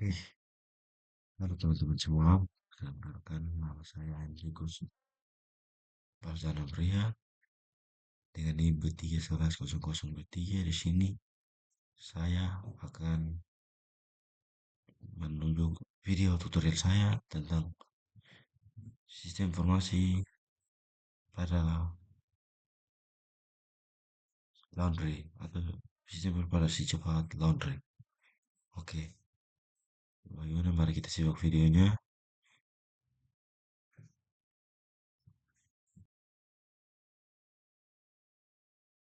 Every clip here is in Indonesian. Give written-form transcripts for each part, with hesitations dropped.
Eh, halo teman-teman semua, perkenalkan nama saya Enrico Farzana Pria dengan NIM B3110023. Di sini saya akan menunjuk video tutorial saya tentang sistem informasi pada laundry atau sistem informasi cepat laundry. Oke, bagaimana? Mari kita simak videonya.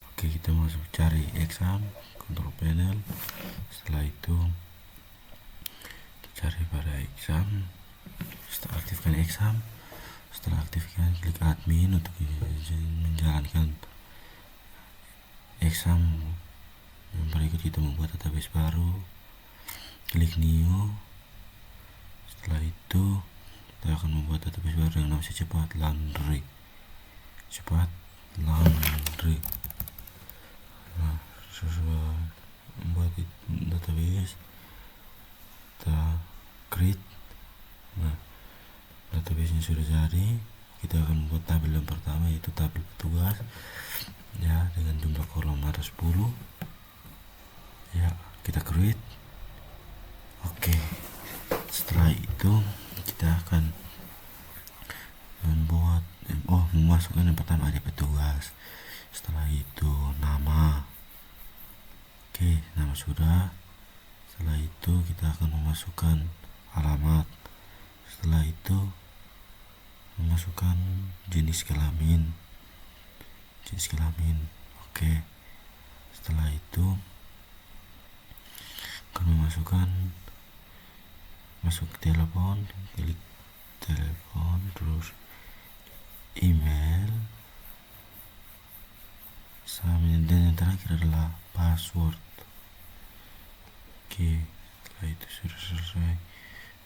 Oke, kita masuk cari exam, control panel. Setelah itu cari pada exam. Setelah aktifkan exam, setelah aktifkan klik admin untuk menjalankan exam. Yang berikut kita membuat database baru, klik new. Setelah itu kita akan membuat database baru yang namanya cepat laundry. Nah, sesuai membuat database, kita create. Nah, database nya sudah jadi. Kita akan membuat tabel yang pertama, yaitu tabel petugas ya, dengan jumlah kolom ada 10 ya. Kita create. Oke, setelah itu kita akan memasukkan yang pertama ada petugas. Setelah itu nama. Oke, nama sudah. Setelah itu kita akan memasukkan alamat. Setelah itu memasukkan jenis kelamin. Oke, setelah itu akan masuk telepon, klik telepon, terus email, dan yang terakhir adalah password. Oke, setelah itu sudah selesai,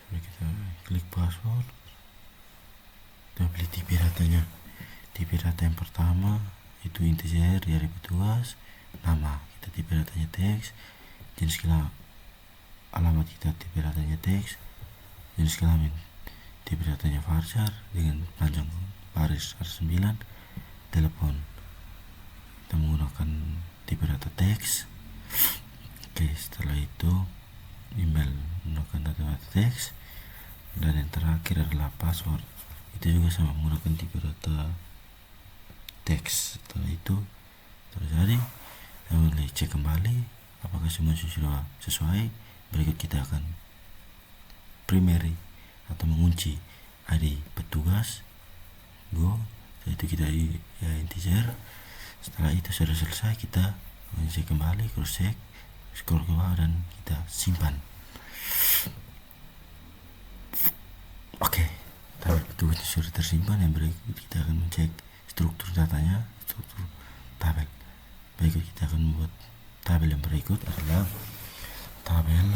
sudah kita klik password. Kita pilih tipe datanya. Tipe data yang pertama itu integer dari petugas, nama kita tipe datanya teks, jenis alamat kita tipe datanya teks, jenis kelamin tipe datanya varchar dengan panjang baris 9, telepon kita menggunakan tipe data teks. Oke, setelah itu email menggunakan data teks, dan yang terakhir adalah password, itu juga sama menggunakan tipe data teks. Setelah itu terjadi, kita mulai cek kembali apakah semua sudah sesuai. Berikut kita akan primary atau mengunci ID petugas, go. Setelah itu kita ya integer. Setelah itu sudah selesai, kita cek kembali, cross check, scroll ke bawah, dan kita simpan. Oke, tabel petugas sudah tersimpan. Yang berikut kita akan mencek struktur datanya, struktur tabel. Berikut kita akan membuat tabel yang berikut adalah tabel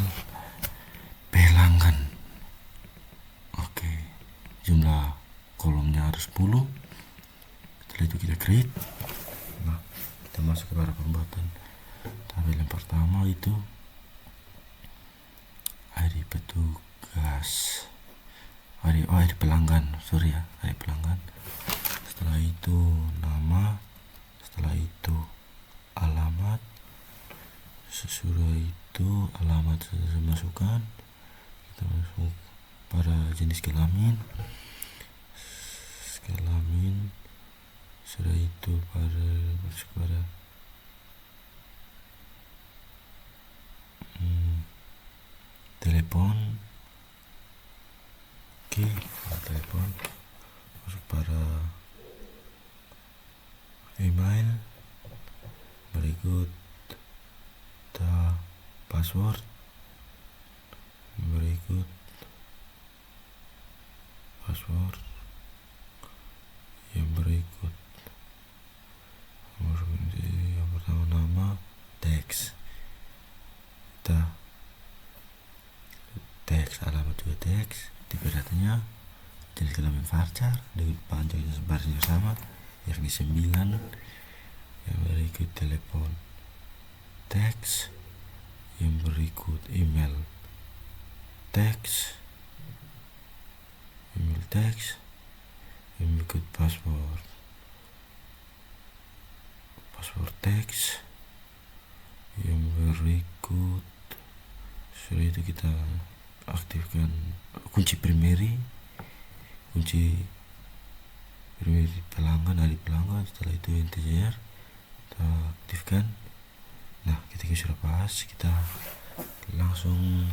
pelanggan. Oke, jumlah kolomnya ada 10. Setelah itu kita create. Nah, kita masuk kepada pembuatan tabel yang pertama, itu ID petugas, ID pelanggan, ID pelanggan. Setelah itu nama, setelah itu alamat. Sesudah itu alamat saya masukkan, kita masuk pada jenis kelamin. Setelah itu masuk pada telepon. Oke, telepon masuk pada email. Berikut password. Berikut password. Yang berikut yang pertama nama, teks. Kita teks, alamat juga teks, tipe datanya jenis kelamin varchar dengan panjangnya barisnya sama, yakni 9. Yang berikut telepon, teks. Yang berikut email, teks, ambil teks, yang berikut password teks, yang berikut. Setelah itu kita aktifkan kunci primary pelanggan, ID pelanggan. Setelah itu integer kita aktifkan. Nah, ketika sudah pas, kita langsung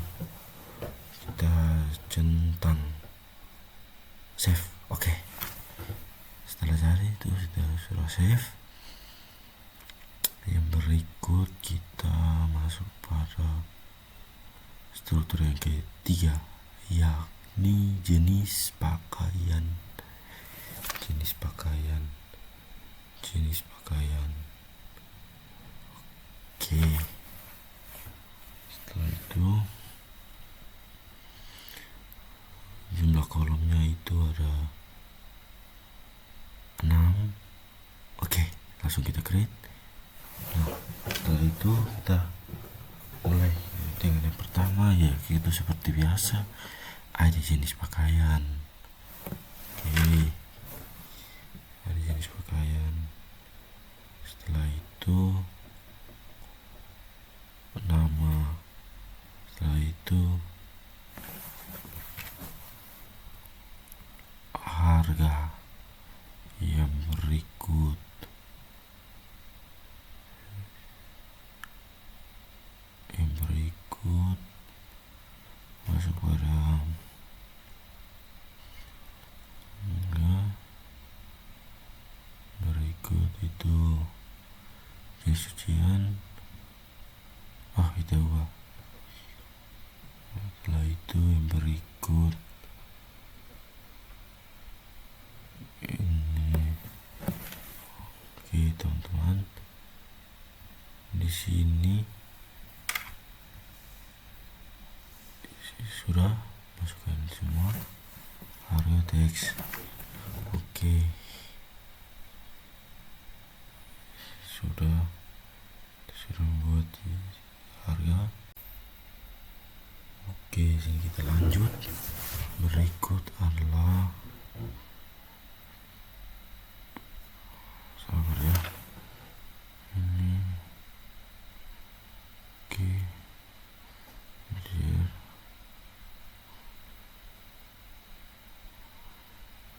kita centang save. Oke. Setelah tadi itu sudah save, yang berikut kita masuk pada struktur yang ketiga, yakni jenis pakaian. Oke. Setelah itu jumlah kolomnya itu ada 6. Oke, langsung kita create. Nah, setelah itu kita mulai dengan yang pertama, ya itu seperti biasa, ada jenis pakaian. Oke, ada jenis pakaian. Setelah itu nama. Setelah itu harga. Yang berikut masuk pada berikut itu jenis cucian. Kita ubah. Setelah itu yang berikut ini. Oke, teman-teman, di sini sudah masukkan semua harga teks. Oke, sudah membuat harga. Oke, sini kita lanjut. Berikut adalah, sabar ya, ini. Oke,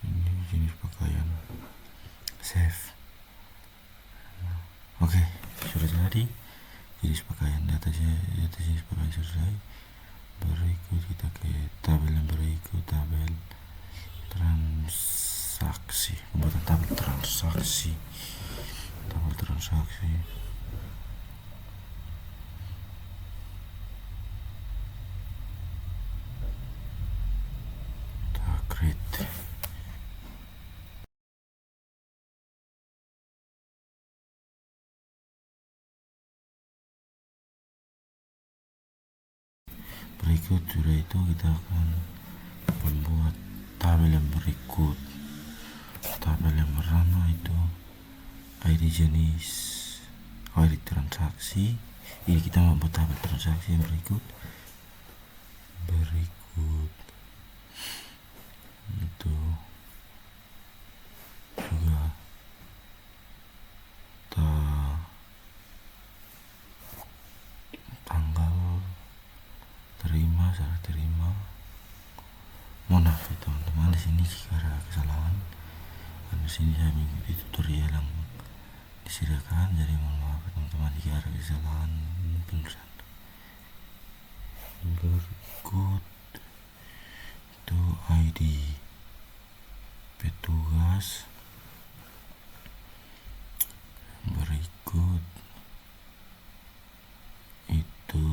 ini jenis pakaian. Save. Oke, sudah jadi jenis pakaian. Data jenis pakaian selesai. Berikut kita ke tabel yang berikut, tabel transaksi. Pembuatan tabel transaksi. Kita create. Berikut sudah itu kita akan membuat tabel yang berikut. Tabel yang pertama itu ID jenis, ID transaksi. Ini kita membuat tabel transaksi yang berikut itu juga tanggal serah terima. Mohon maaf ya teman-teman, di sini jika ada kesalahan, karena sini saya mengikuti tutorial yang disediakan, jadi mohon maaf teman-teman jika ada kesalahan penulisan. Berikut itu ID petugas. Berikut itu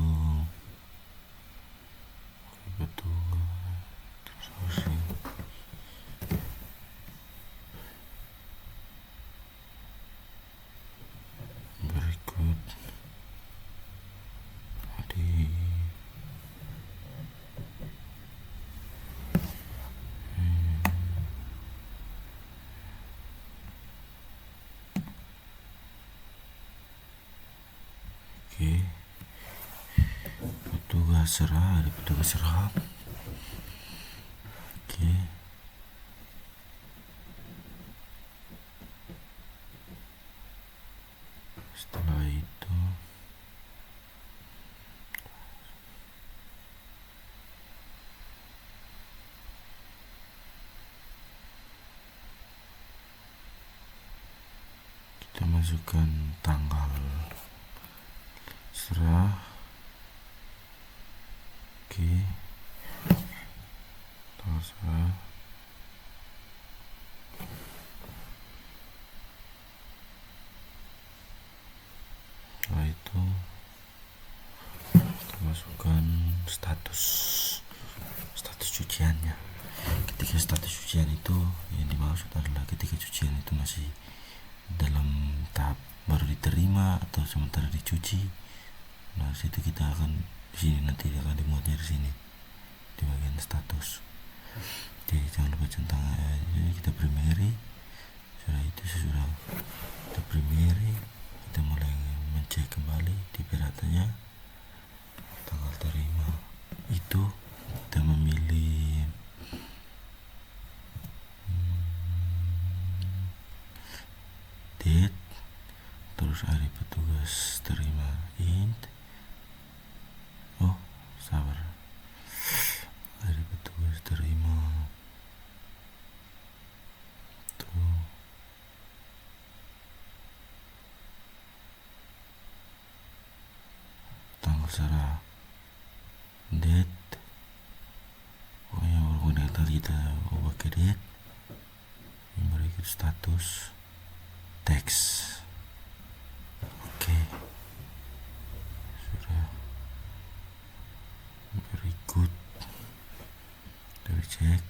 petugas serah, ada petugas serah. masukkan tanggal serah. Oke, tanggal serah. Setelah itu kita masukkan status cuciannya. Ketika status cucian itu yang dimaksud adalah ketika cucian itu masih dalam tahap baru diterima atau sementara dicuci. Nah, situ kita akan di sini nanti akan dimuatnya di sini di bagian status. Jadi jangan lupa centang kita primary. Setelah itu sesudah kita primary, kita mulai mencek kembali di datanya tanggal terima itu kita memilih date, terus hari petugas terima int. Sabar, hari petugas terima tuh tanggal serah date. Pokoknya walaupun data kita ubah ke date, yang berikut status teks. Oke, sudah berikut dari cek.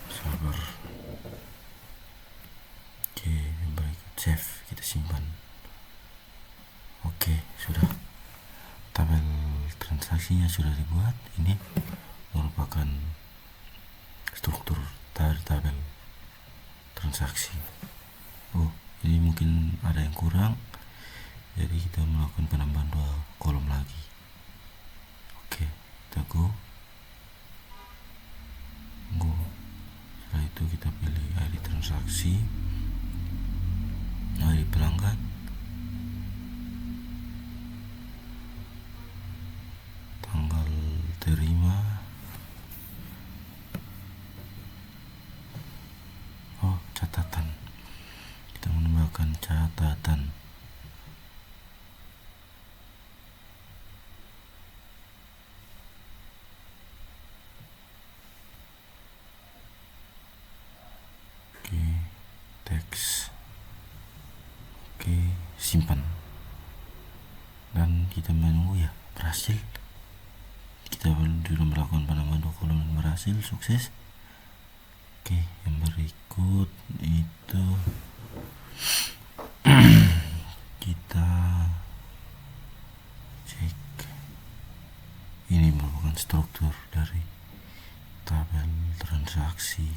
Sabar. Oke, yang berikut save, kita simpan. Oke, sudah. Tabel transaksinya sudah dibuat. Ini merupakan struktur dari tabel transaksi. Ini mungkin ada yang kurang, jadi kita melakukan penambahan 2 kolom lagi. Oke, kita go. Setelah itu kita pilih ID transaksi, ID pelanggan, tanggal terima. Catatan, kita menambahkan catatan. Oke, teks. Oke, simpan. Dan kita menunggu ya, berhasil. Kita sudah melakukan penambahan 2 kolom dan berhasil, sukses. Oke, yang berikut itu kita cek. Ini merupakan struktur dari tabel transaksi.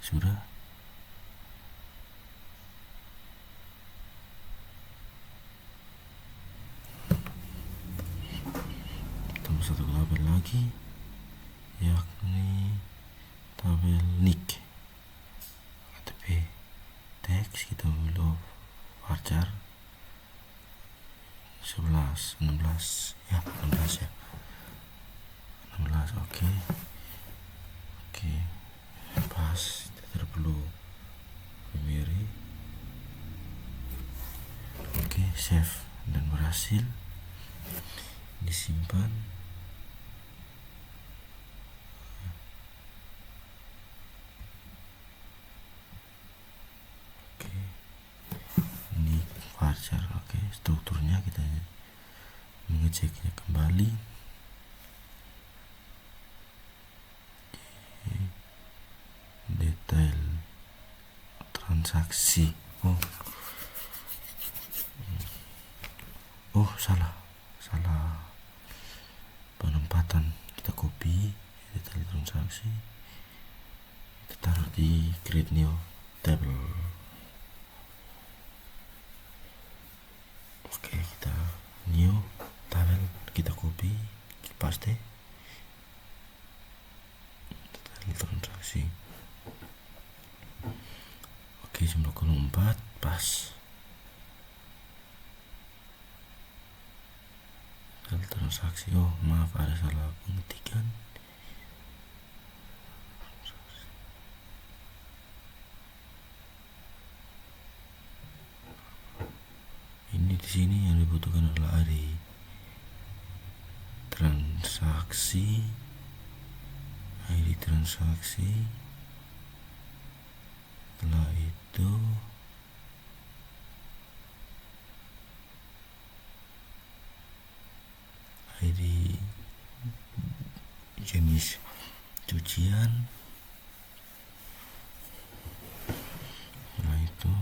Sudah. Satu tabel lagi, yakni tabel nick KTP teks. Kita memilih varchar 11 16 ya, 16 ya, 16. Oke, pas. Kita tidak perlu primary. Oke, save dan berhasil, disimpan. Oke, strukturnya kita mengeceknya kembali. Detail transaksi. salah penempatan. Kita copy detail transaksi, kita taruh di create new table. Oke, kita new tabel, kita copy, paste detail transaksi. Oke, jumlah kolom 4 pas. transaksi. Oh maaf, ada salah pengetikan. Ini di sini yang dibutuhkan adalah ID transaksi, ID transaksi. Setelah itu ID jenis cucian. Setelah itu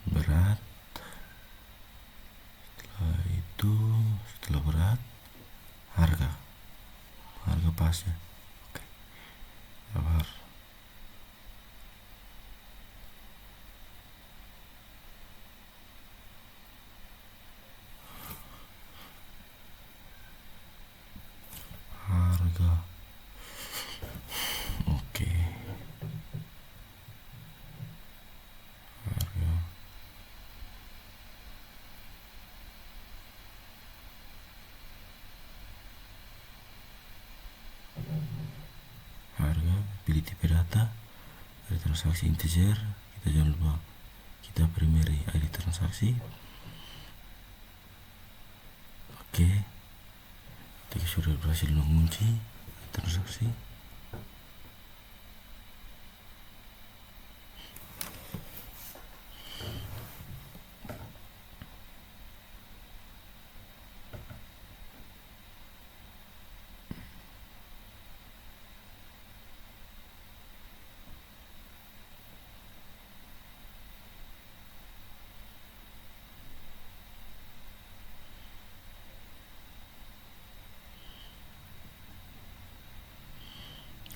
berat. Setelah berat, harga pasnya. Oke, sabar. Harga. Oke. Harga, pilih tipe data, ada transaksi integer. Kita jangan lupa kita primary ID transaksi. Oke, kita sudah berhasil mengunci transaksi.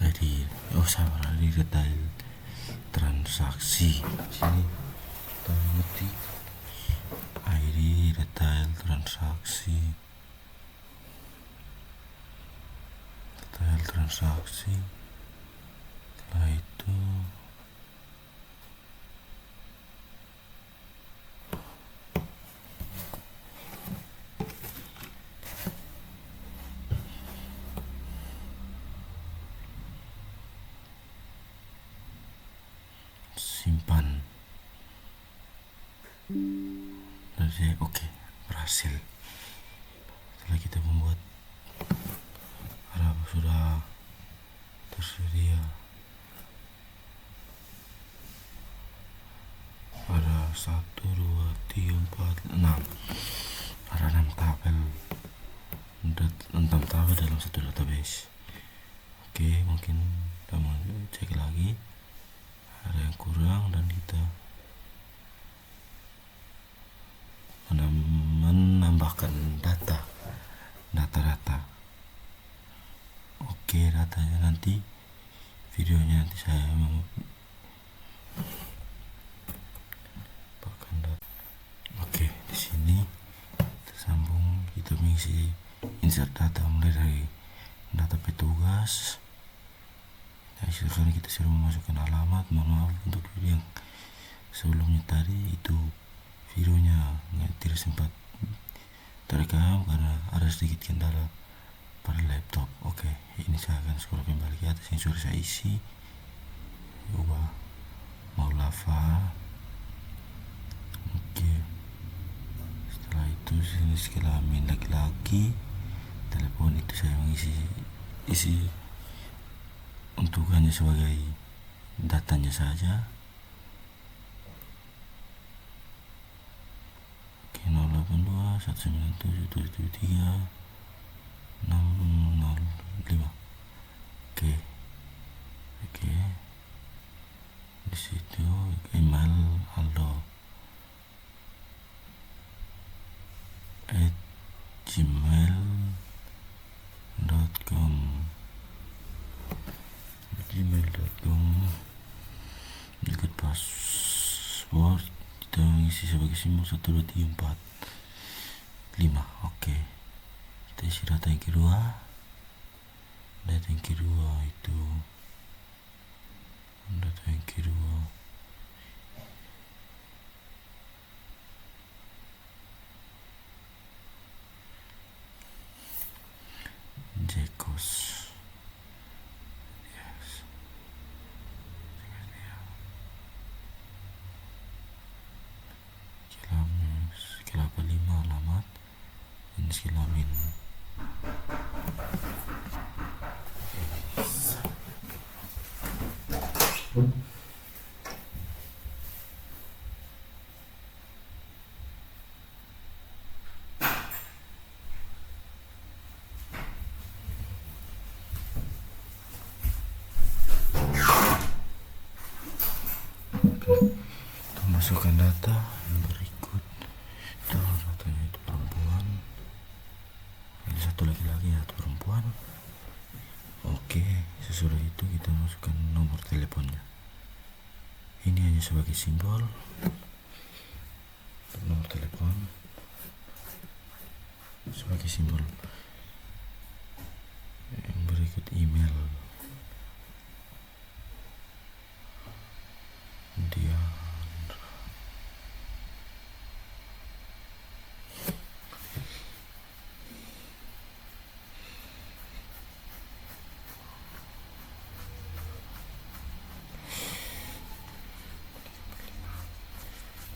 Jadi, sabar, di detail transaksi. Sini kita ngetik ID detail transaksi. Setelah itu simpan. Oke, berhasil. Setelah kita membuat sudah tersedia ada 1, 2, 3, 4, 6. Ada 6 tabel, 6 tabel dalam satu database. Oke, mungkin kita mau cek lagi ada yang kurang dan kita menambahkan data. Oke, datanya nanti videonya nanti saya pakai data. Oke, di sini tersambung, kita mengisi insert data mulai dari data petugas. Nah, sekarang kita sudah memasukkan alamat. Mohon maaf untuk video yang sebelumnya tadi, itu videonya tidak sempat terekam karena ada sedikit kendala pada laptop. Oke, ini saya akan scroll kembali ke atas yang sudah saya isi. Ubah mau lava. Oke, setelah itu jenis kelamin laki-laki, telepon itu saya isi untuk hanya sebagai datanya saja. Oke, 082 197 773 605. Oke, di situ email halo@gmail.com. Berikut password kita mengisi sebagai simbol 1, 2, 3, 4, 5. Oke, kita isi data yang kedua. jenis kelamin. Kita masukkan data yang berikut. Kalau datanya itu perempuan, ada satu laki-laki satu perempuan. Oke, sesudah itu kita masukkan nomor teleponnya. Ini hanya sebagai simbol nomor telepon, sebagai simbol. Yang berikut email dia.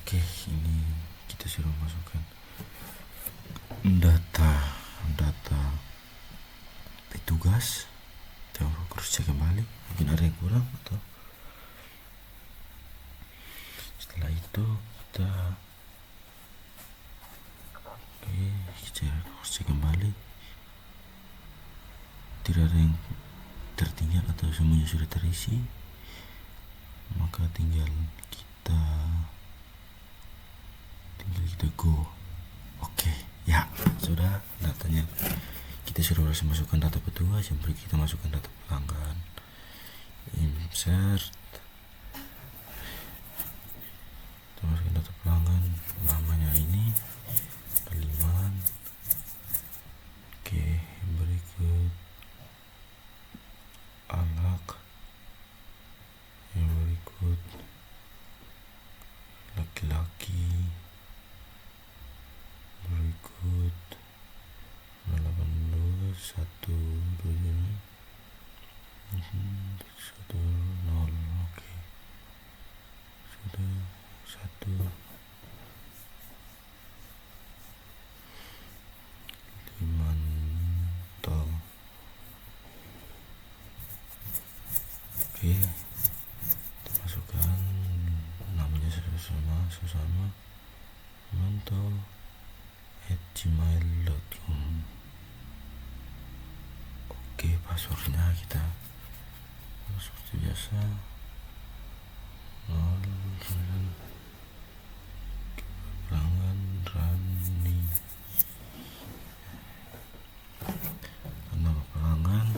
Oke, ini kita suruh masukkan data petugas. Kita harus cek kembali, mungkin ada yang kurang atau. Setelah itu kita harus cek kembali, tidak ada yang tertinggal atau semuanya sudah terisi, maka tinggal kita go. Oke, ya sudah datanya. Kita sudah harus masukkan data petugas, yang berikut kita masukkan data pelanggan. Insert, kita masukkan data pelanggan, namanya ini Aliman. Oke, berikut anak, yang berikut laki-laki, berikut 18 1 2 1 0. Oke, sudah 1 Limantol. Oke, kita masukkan namanya sama Limantol @gmail.com. Oke, passwordnya kita seperti biasa 0 pelanggan Rani, nama pelanggan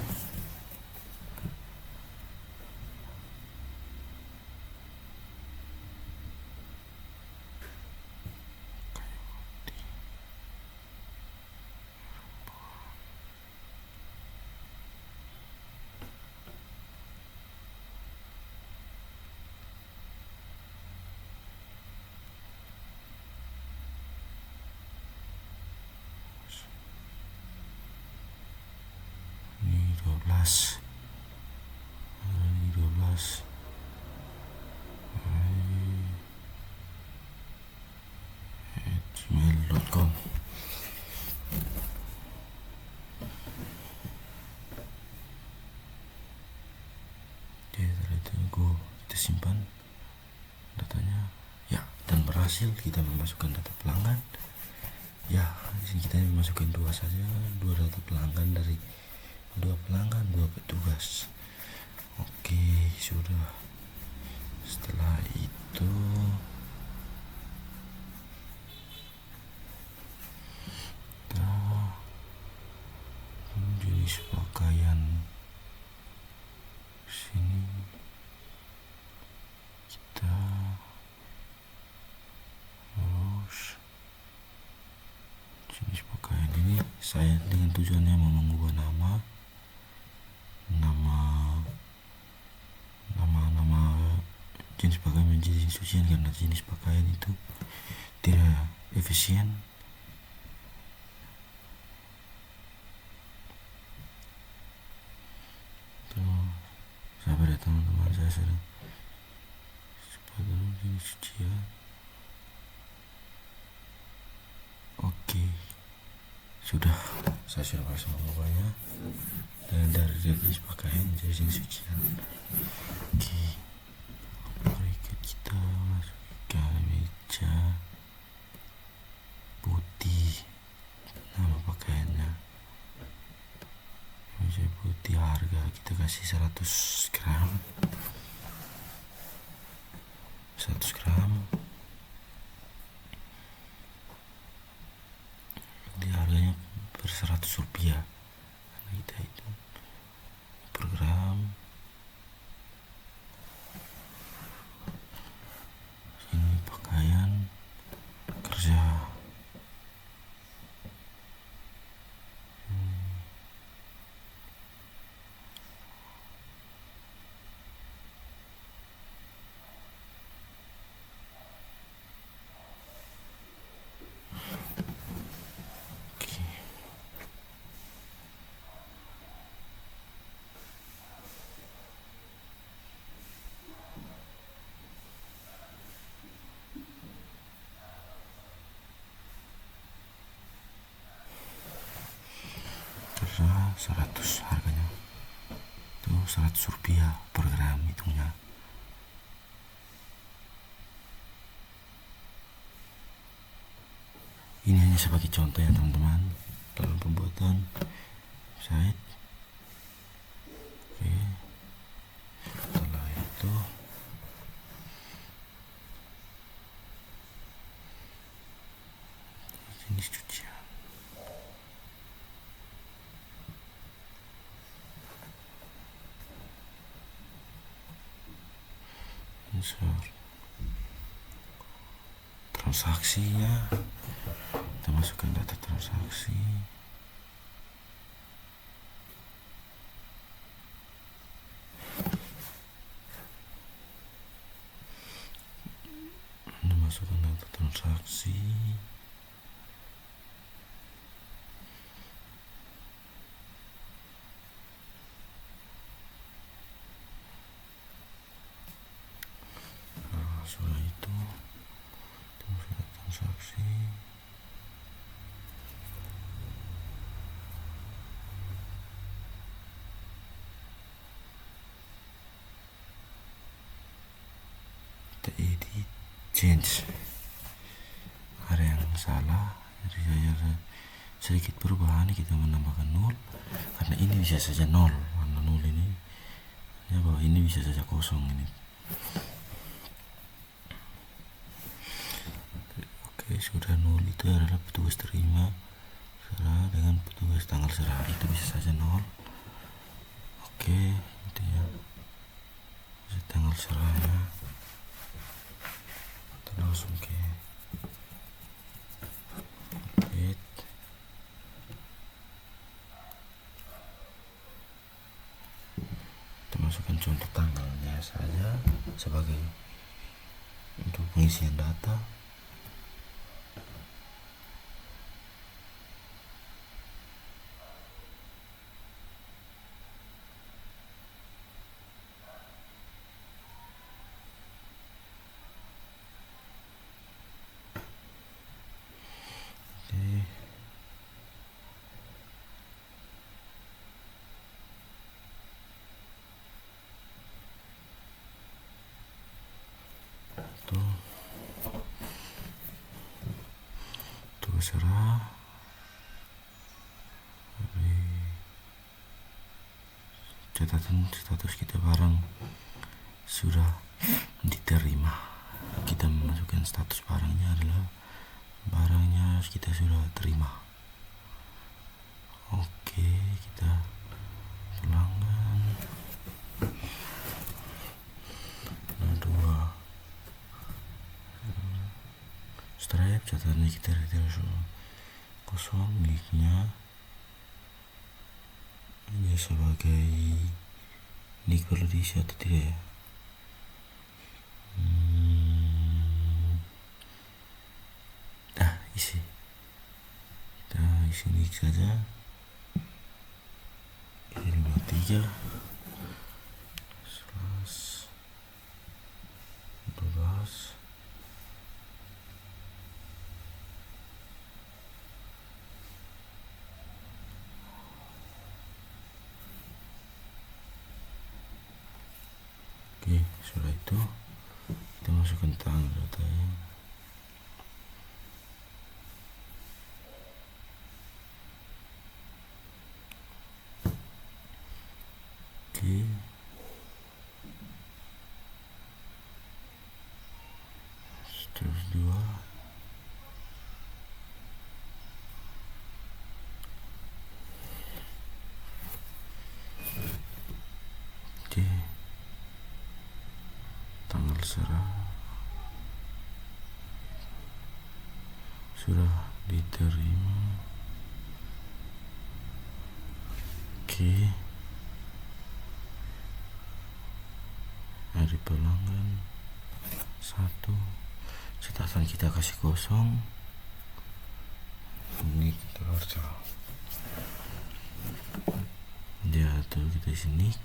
ini 12 gmail.com. Oke, setelah itu kita simpan datanya ya, dan berhasil kita memasukkan data pelanggan. Ya, di sini kita memasukkan dua data pelanggan, dari dua pelanggan, dua petugas. Oke, sudah. Setelah itu kita jenis pakaian sini, kita harus jenis pakaian ini. Saya dengan tujuannya mau mengubah nama jenis pakaian menjadi insusian, karena jenis pakaian itu tidak efisien. Tuh, sabar ya teman-teman, saya sedang sepatu jenis sucian. Oke, Sudah, saya sudah pasang bawahnya dan dari jenis pakaian jadi sucian. Oke, berikut kita masukkan meja putih. Nama pakaiannya meja putih, harga kita kasih 100 gram 100 gram. Di harganya per 100 rupiah karena kita itu per gram. Ini pakaian kerja. Kerja 100 harganya itu 100 rupiah per gram hitungnya. Ini hanya sebagai contoh ya teman-teman dalam pembuatan website. Oke, setelah itu jenis cucian. Insert transaksinya, kita masukkan data transaksi. Kita masukkan data transaksi. Setelah itu kita masukkan transaksi. Kita edit, change. Ada yang salah, jadi saya sedikit perubahan. Kita menambahkan 0 karena ini bisa saja 0 karena 0 ini ya, bahwa ini bisa saja kosong ini. Oke, sudah 0 itu adalah petugas terima serah dengan petugas tanggal serah, itu bisa saja 0. Oke, itu ya tanggal serahnya. Kita langsung ke edit. Kita masukkan contoh tanggalnya saja sebagai untuk pengisian data. Tuh serah catatan status kita barang sudah diterima. Kita memasukkan status barangnya adalah barangnya kita sudah terima. Oke, kita pelanggan dua stripe, catatannya kita kosong, nicknya ini sebagai nick perlu diisi atau tidak ya? Isi, kita isi nick saja. Ini 53 12. Setelah itu kita masukkan tanggal datanya. Oke. Terus 2. Oke. Tanggal serah sudah diterima. Oke. Hari pelanggan 1. Catatan kita kasih kosong. Ini kita harus dia tuh kita sini.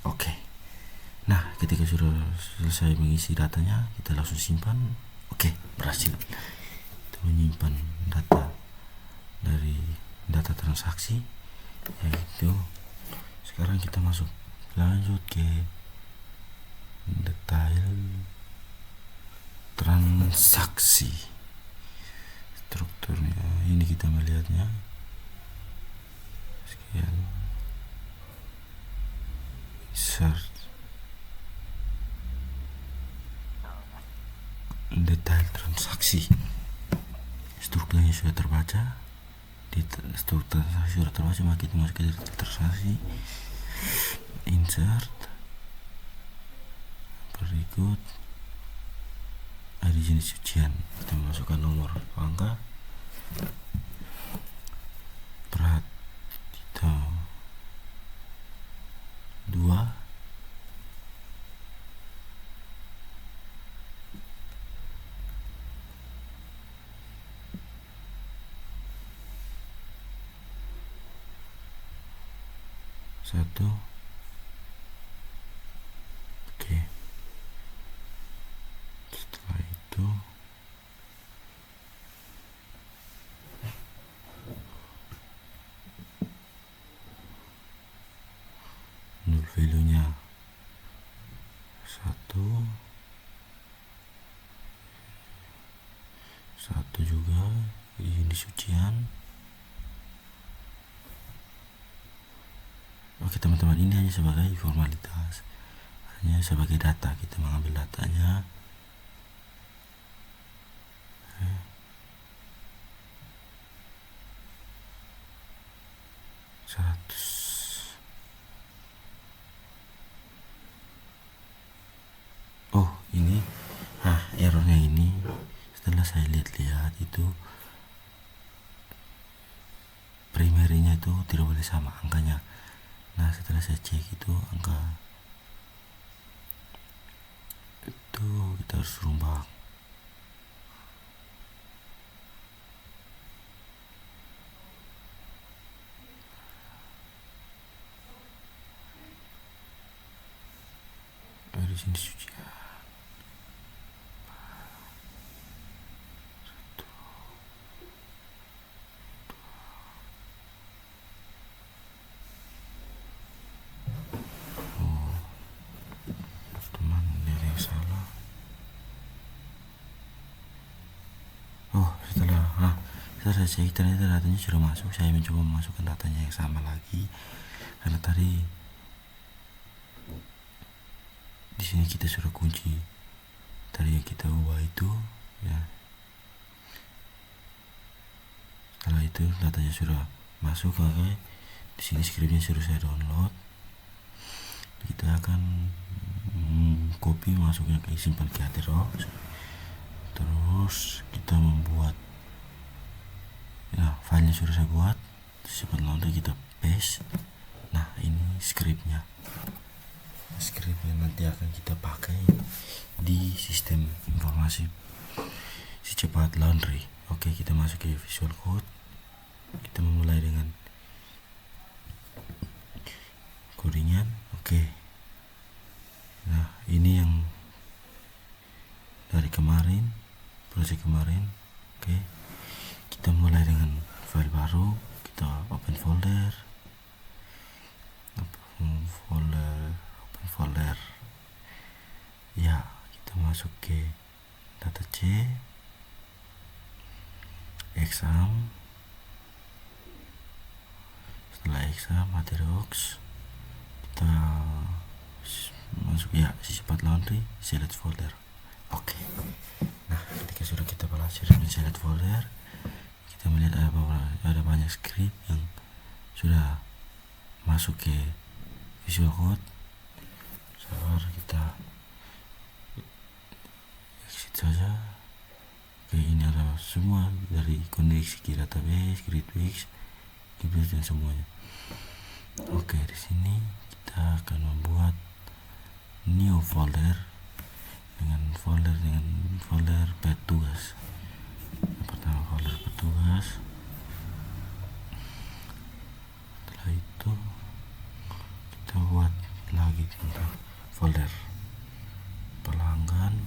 Oke. Nah, ketika sudah selesai mengisi datanya, kita langsung simpan. Oke, berhasil. Kita menyimpan data dari data transaksi, yaitu sekarang kita lanjut ke detail transaksi. Strukturnya ini kita melihatnya. Sekian. Insert detail transaksi. Strukturnya sudah terbaca. Struktur transaksi sudah terbaca, maka kita masuk ke detail transaksi. Insert. Berikut ada jenis cucian. Kita masukkan nomor angka. Kita 2. Satu. Oke. Setelah itu nol value nya 1 juga ini sucian. Oke teman-teman, ini hanya sebagai formalitas, hanya sebagai data, kita mengambil datanya. 100. Oh ini, errornya ini setelah saya lihat-lihat itu primernya itu tidak boleh sama angkanya. Nah setelah saya cek itu angka itu kita harus rombak. Di sini suci. Setelah saya cek ternyata datanya sudah masuk. Saya mencoba memasukkan datanya yang sama lagi, karena tadi di sini kita sudah kunci tadi yang kita ubah itu ya. Setelah itu datanya sudah masuk, oke. Di sini skripnya sudah saya download. Kita akan copy, masuknya ke simpan ke Atheros. Terus kita membuat filenya sudah saya buat, simpan laundry, kita paste. Nah ini skripnya nanti akan kita pakai di sistem informasi si cepat laundry. Oke, kita masuk ke Visual Code. Kita memulai dengan codingan. Oke. Nah ini yang dari kemarin, proyek kemarin Oke, kita mulai dengan file baru. Kita open folder, ya, kita masuk ke data C, exam. Setelah exam HTROX, kita masuk ya sifat laundry, select folder. Oke. Nah, ketika sudah kita berhasil select folder, kita melihat ada banyak script yang sudah masuk ke Visual Code. Sabar, kita exit saja. Oke, ini adalah semua dari koneksi ke database, Gridwix, Gridwix dan semuanya. Oke, di sini kita akan membuat new folder dengan folder petugas. Yang pertama folder petugas. Setelah itu kita buat lagi tentang folder pelanggan.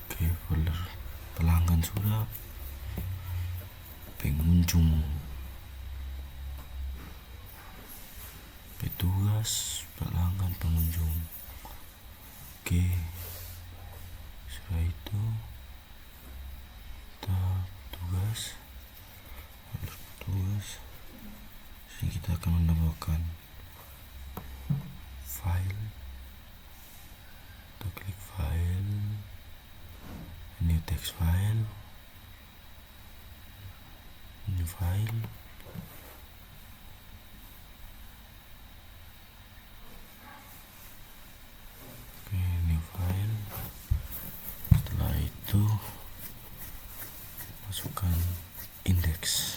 Oke, folder pelanggan sudah. Pengunjung, petugas, pelanggan, pengunjung. Oke, setelah itu kita petugas. Sini kita akan menambahkan file. Kita klik file, new text file, new file. Oke, new file. Setelah itu masukkan index.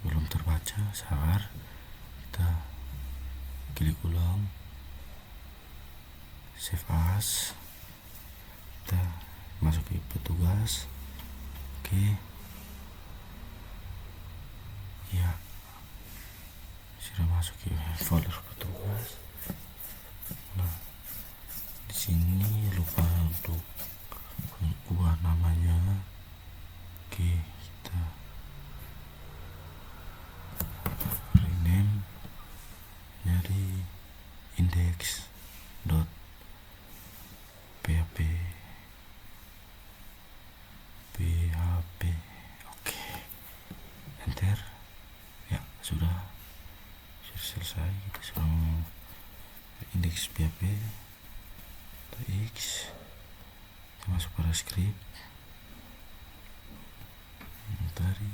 Belum terbaca, sabar. Kita klik ulang, save as. Kita masuk ke petugas. Oke, ya, sudah masuk ke folder petugas. Nah, di sini lupa untuk ubah namanya. Oke, kita rename dari index.php. Oke, enter. Ya, sudah selesai. Kita sudah index PHP atau X. Kita masuk pada script dari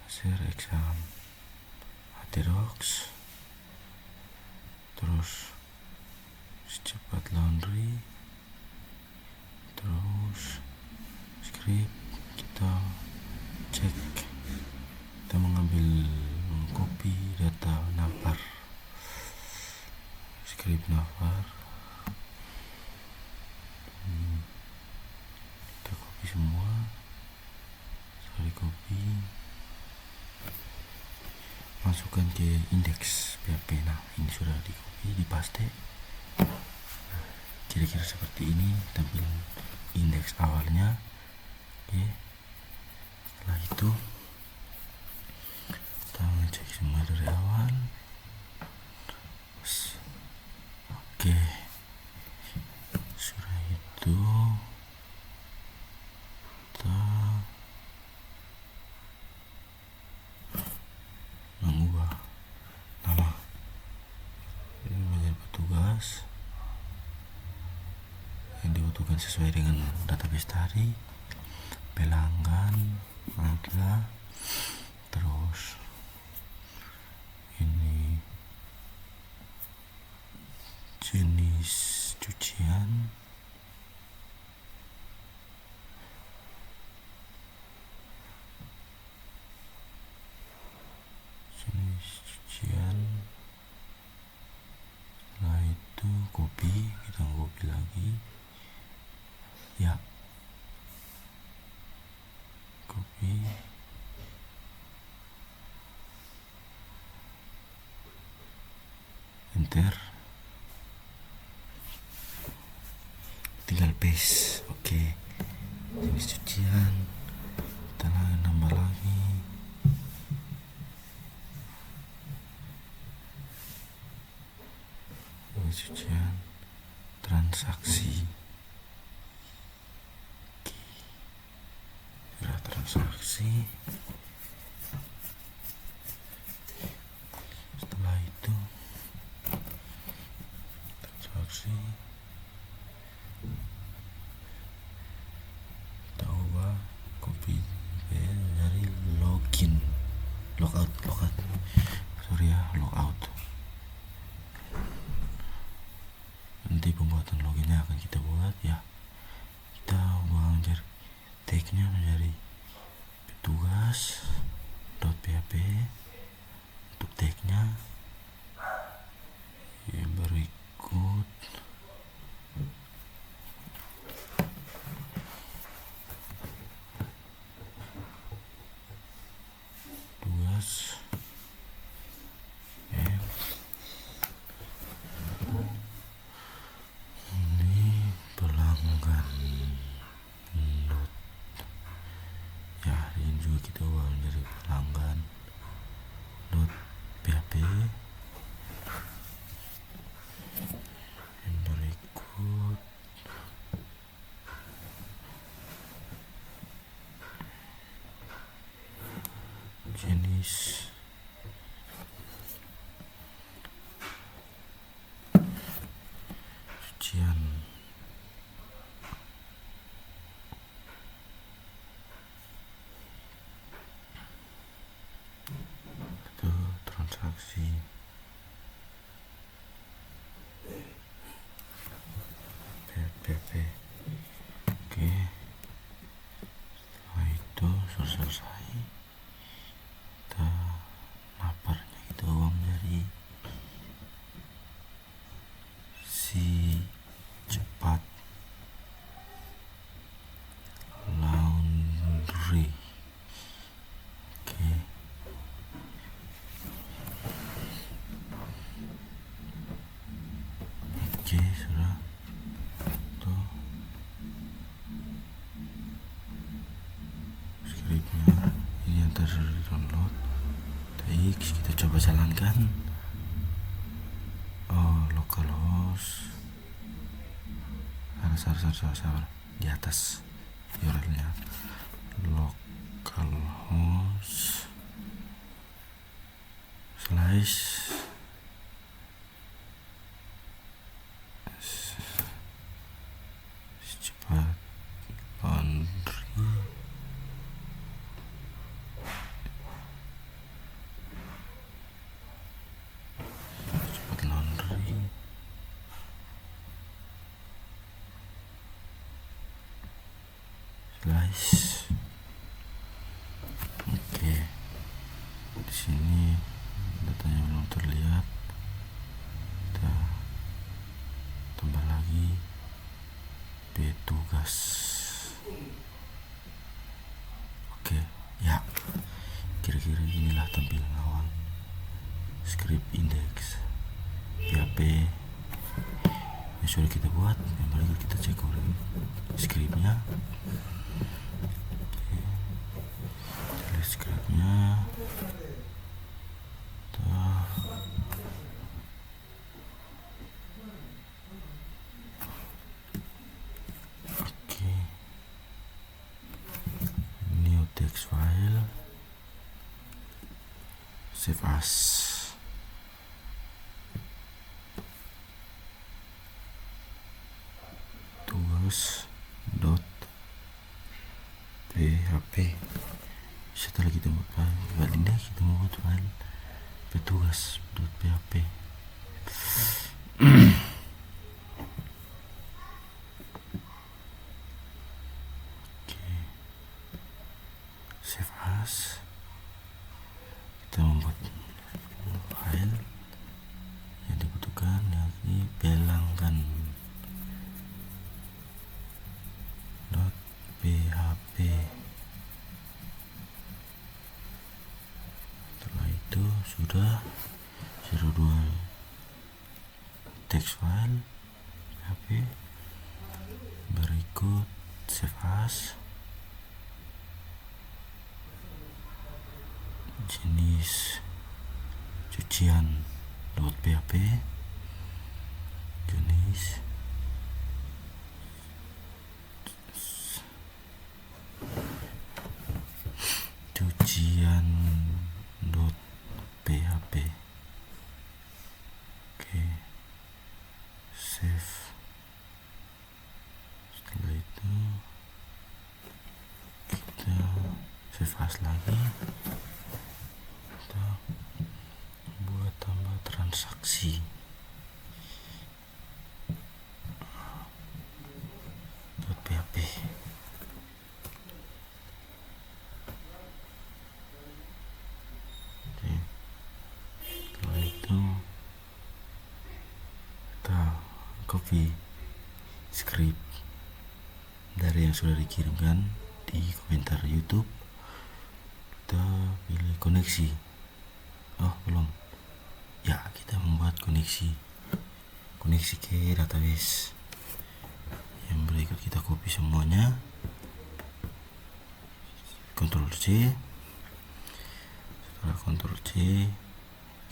share exam HTROX, terus cepat laundry, terus script. Kita cek, kita mengcopy data navbar, script navbar. Kita copy semua. Setelah di copy, masukkan ke indeks PHP. Nah, ini sudah di copy, dipaste. Kira-kira seperti ini tampilan indeks awalnya. Oke, setelah itu kita ngecek semua dari awal. Oke, sudah itu kita mengubah nama ini menjadi petugas yang dibutuhkan sesuai dengan database tadi. Pelanggan ada, terus ini jenis cucian, enter, tinggal paste. Oke, jenis cucian kita nambah lagi. Jenis cucian transaksi. Sudah transaksi. Setelah itu transaksi kita ubah copy dari login, logout sorry ya, logout. Nanti pembuatan loginnya akan kita buat ya. Kita ubah tagnya menjadi petugas.php untuk tagnya. Yang berikut tugas ini pelanggan not ya. Ini juga kita ubah menjadi pelanggan not php. Yang berikut jenis cucian itu transaksi. PHP. Oke, setelah itu sudah selesai. Kita naparnya kita ubah menjadi si cepat laundry. Oke, sudah tuh skripnya ini yang tadi sudah di download. Baik, kita coba jalankan. Localhost sabar di atas URL-nya localhost /cepat laundry guys. Oke, di sini datanya belum terlihat. Kita tambah lagi petugas. Oke ya, kira-kira inilah tampilan awal script index PHP yang sudah kita buat. Yang berikut kita cek ulang scriptnya. Scriptnya oke, new text file, save as. Tugas.php. Setelah kita buat file index, kita membuat file petugas.php. Oke, save as. Kita membuat file yang dibutuhkan, yakni pelanggan .php. Setelah itu sudah 02 text file PHP, berikut save as, jenis cucian .php, jenis cucian .php. Oke, save. Setelah itu kita save as lagi, kita buat tambah transaksi .php. Oke, setelah itu kita copy script dari yang sudah dikirimkan di komentar YouTube. Kita pilih koneksi. Oh, belum. Ya, kita membuat koneksi ke database. Yang berikut kita copy semuanya. Ctrl C. Setelah Ctrl C,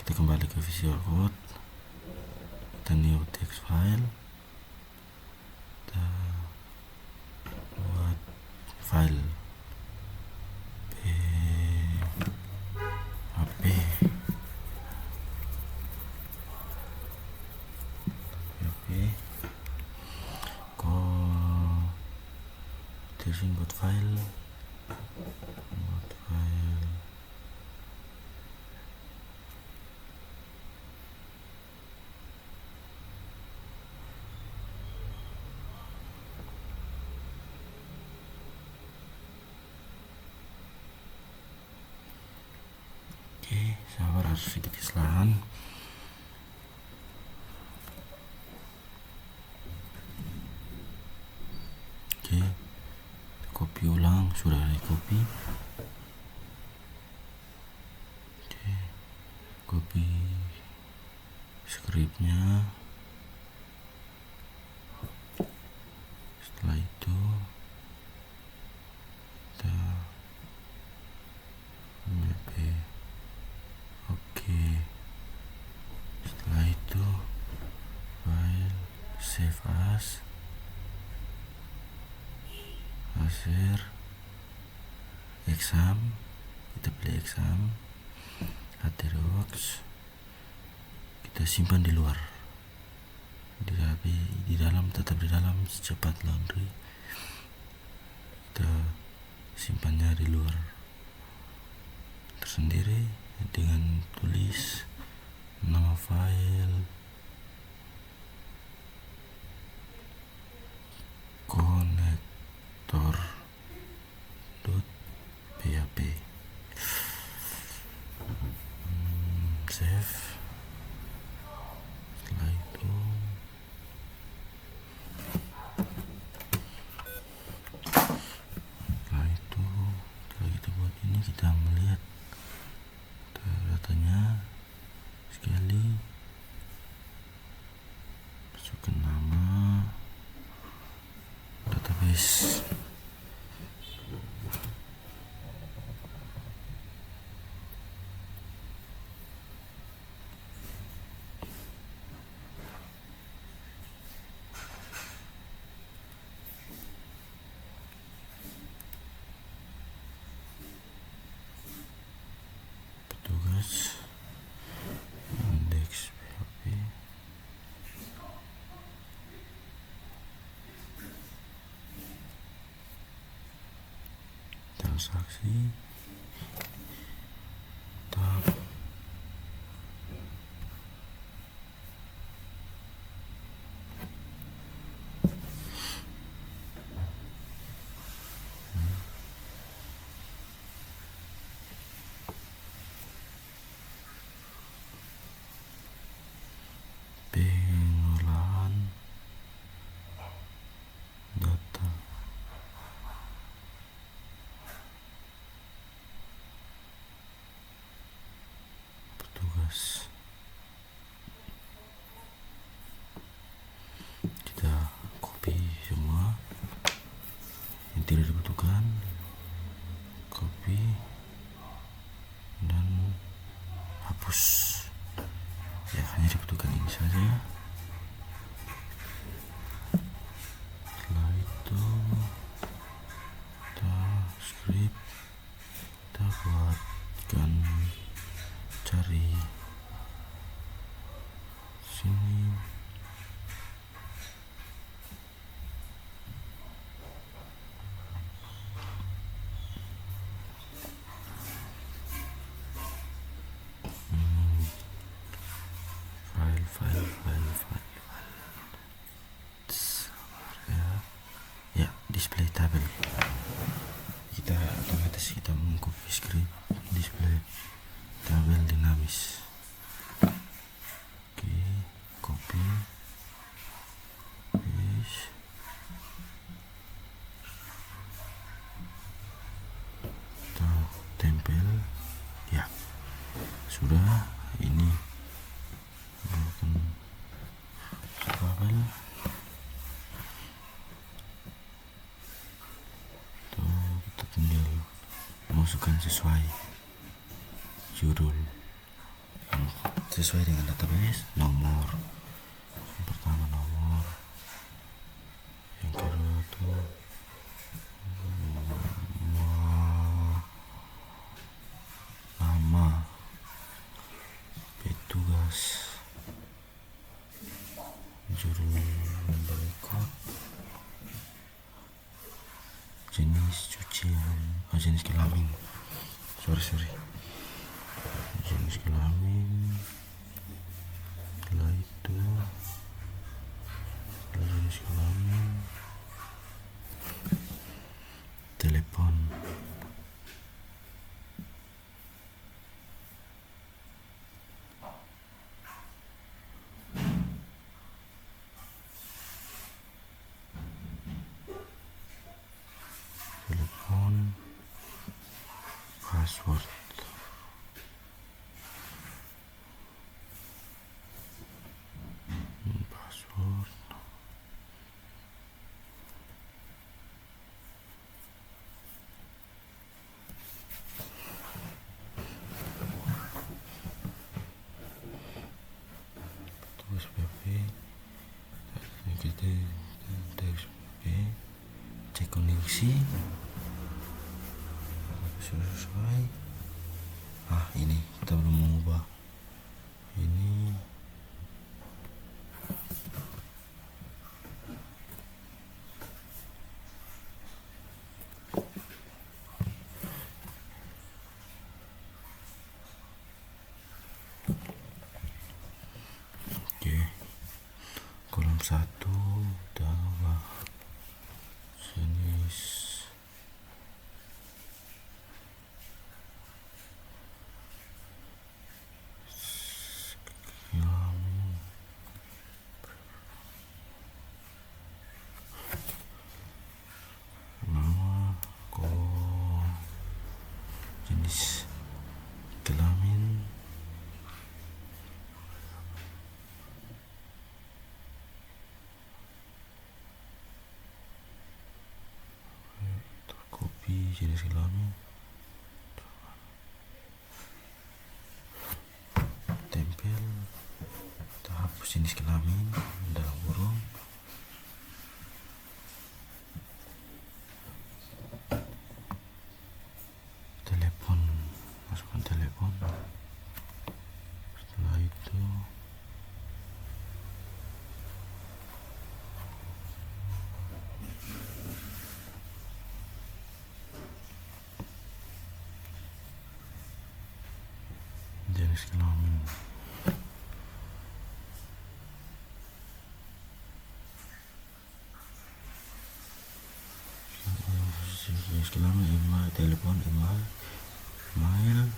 kita kembali ke Visual Code. Kita new text file. Kita buat file PHP buat file Oke, sabar, harus sedikit kesalahan. Oke, copy ulang, sudah di copy. Oke, copy scriptnya. Setelah itu kita oke. Setelah itu file save as, hasil exam, kita pilih exam, htdocs, kita simpan di luar, di dalam, tetap di dalam secepat laundry, kita simpannya di luar tersendiri dengan tulis nama file connector.php. Save. Setelah itu kita buat ini, kita melihat datanya sekali, masukkan nama database. Petugas indeks PHP, transaksi, tab, pengolahan data, tidak dibutuhkan, copy dan hapus. Ya, hanya dibutuhkan ini saja. Setelah itu kita script, kita buatkan, cari sini, file ya, display tabel. Kita otomatis kita mengcopy script display tabel dinamis. Oke, copy, paste, kita tempel. Ya, sudah. Ini tabel. Kita tinggal masukkan sesuai judul yang sesuai dengan database. Nomor yang pertama, nomor yang kedua tuh nama, petugas, judul berikut, jenis cucian, jenis kelamin, jenis kelamin. Setelah itu jenis kelamin, telepon, password, tugas PP, kita PP, cek koneksi. Sudah sesuai. Ini kita belum mengubah ini. Oke, kolom 1 tambah jenis jenis kelamin, copy jenis kelamin, tempel, kita hapus jenis kelamin dalam kurung. Telepon, masukkan telepon. Setelah itu jenis kelamin, email, telepon, mail,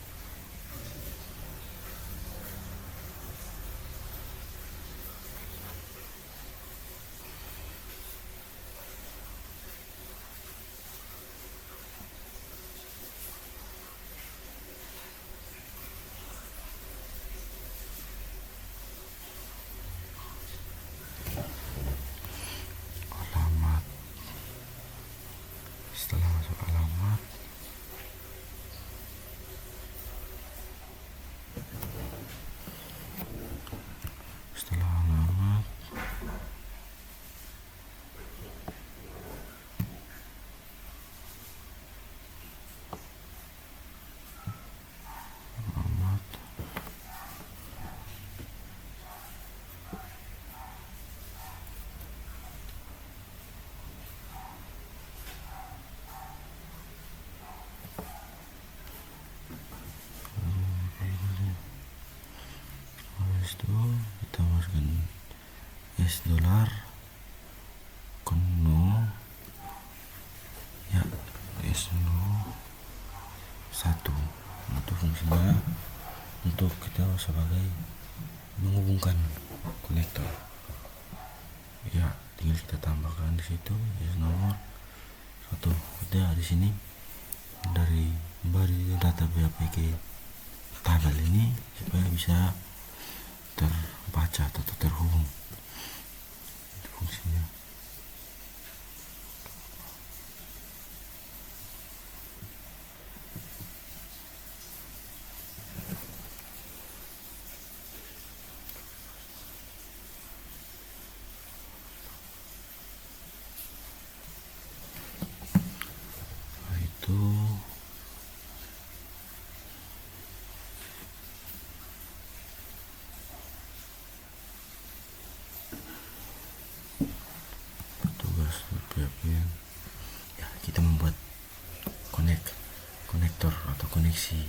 $, kono ya no satu. Itu fungsinya untuk kita sebagai menghubungkan konektor. Ya, tinggal kita tambahkan di situ nomor satu. Udah di sini dari data BAPK tabel ini supaya bisa terbaca atau terhubung. Itu fungsinya. Ya, kita membuat konektor atau koneksi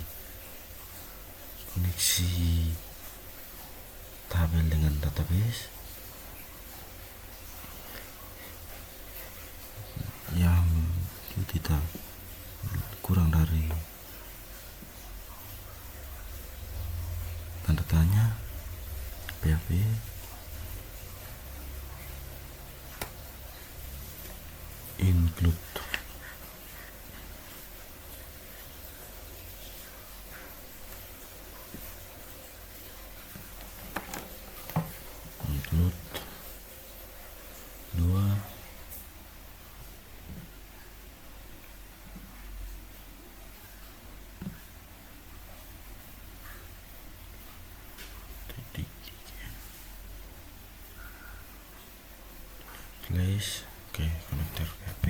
tabel dengan database yang tidak kurang dari tanda tanya PHP include dua place. Oke, konektor PHP.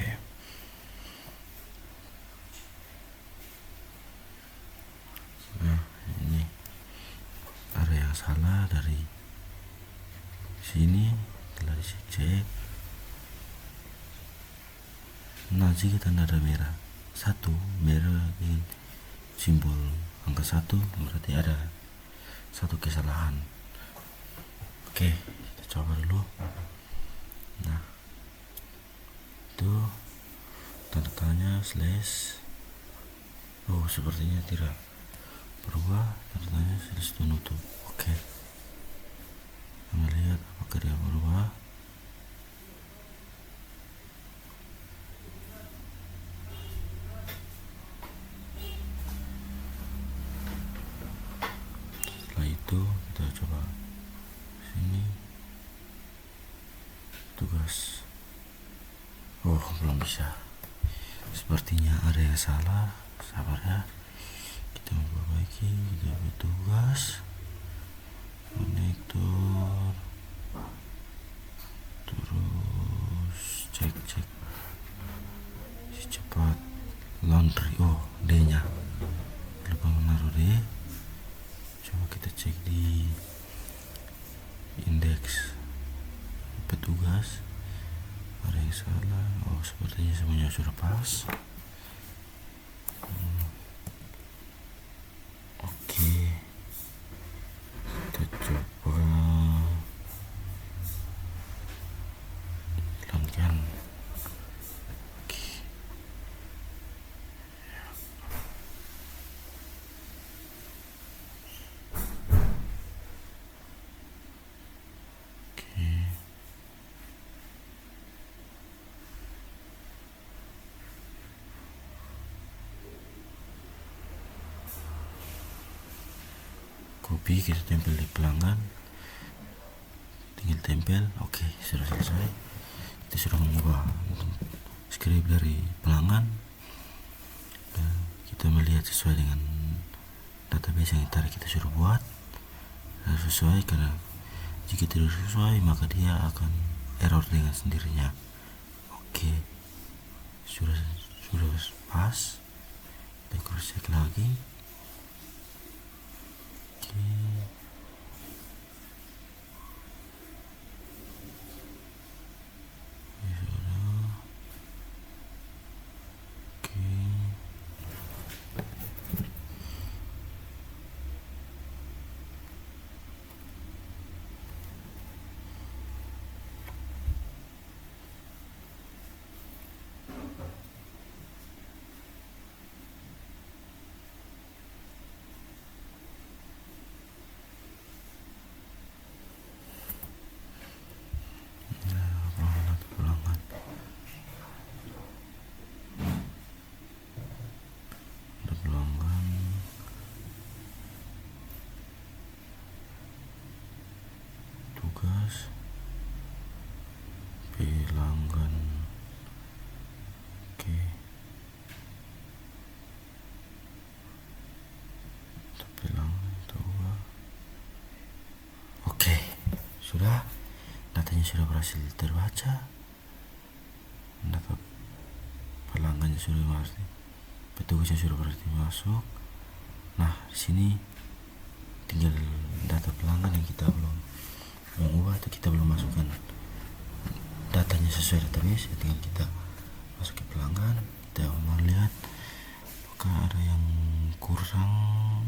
Nah, ini ada yang salah dari sini. Telah dicek. Nah, jika tanda ada merah dengan simbol angka 1, berarti ada satu kesalahan. Oke, kita coba dulu. Nah, itu tanda tanya slash. Oh, sepertinya tidak berubah. Tanda tanya slash tutup. Oke, kita lihat apakah dia berubah. Setelah itu kita coba sini tugas. Oh, belum bisa. Sepertinya ada yang salah. Sabar ya, kita memperbaiki. Kita tugas konektor, terus cek si cepat laundry. Oh, D nya lupa menaruh D. Coba kita cek di indeks petugas ada yang salah. Oh, sepertinya semuanya sudah pas. Oke, kita coba lanjutkan. Copy, kita tempel di pelanggan, tinggal tempel. Oke, sudah selesai. Kita sudah mengubah script dari pelanggan dan kita melihat sesuai dengan database yang tadi kita suruh buat. Sesuai, karena jika tidak sesuai maka dia akan error dengan sendirinya. Oke, sudah pas. Kita cross check lagi. Oke. sudah, datanya sudah berhasil terbaca, data pelanggannya sudah berarti, petugasnya sudah berarti masuk. Nah, di sini tinggal data pelanggan yang kita belum mengubah atau kita belum masukkan datanya sesuai database, ya tinggal kita masuk ke pelanggan. Kita mau lihat apakah ada yang kurang.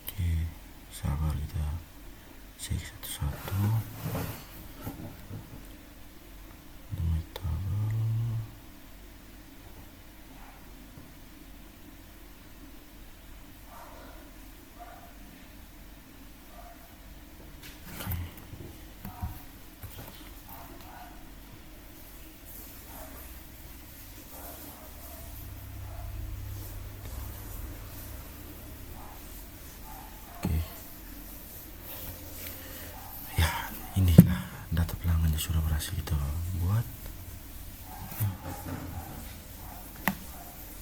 Oke, sabar, kita cek satu-satu. Demi tabel. Inilah data pelanggan yang sudah berhasil kita buat,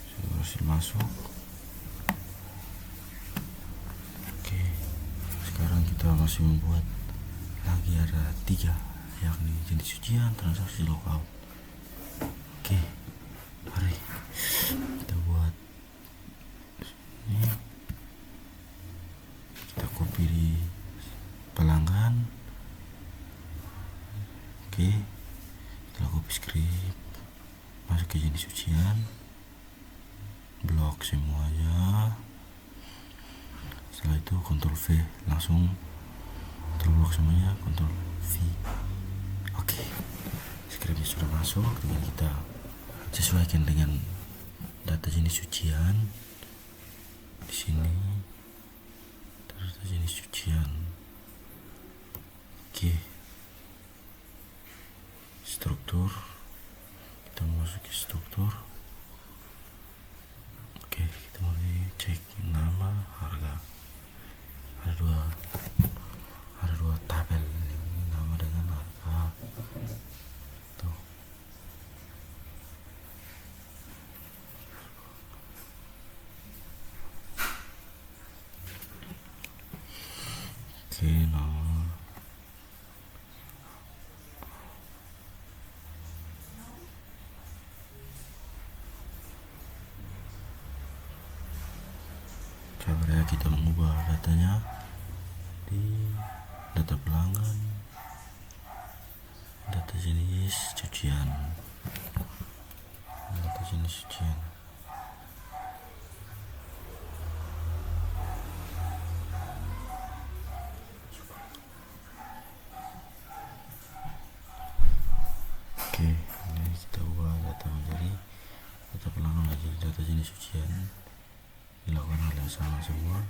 sudah berhasil masuk. Oke, sekarang kita masih membuat lagi ada 3, yakni jenis ujian, transaksi, logout. Oke, mari kita buat ini. Kita copy di pelanggan. Oke, setelah copy script, masuk ke jenis ujian, blok semuanya. Setelah itu Ctrl V, langsung blok semuanya, Ctrl V. Oke, scriptnya sudah masuk. Tinggal kita sesuaikan dengan data jenis ujian. Di sini data jenis ujian. Oke, struktur, kita masuk ke struktur. Oke, kita mulai cek nama, harga. Ada dua tabel, nama dengan harga. Tuh. Oke, nama. Sabar ya, kita mengubah datanya di data pelanggan, data jenis cucian, data jenis cucian. Oke, ini kita ubah data menjadi data pelanggan lagi, data jenis cucian. Dilakukan hal yang sama semua.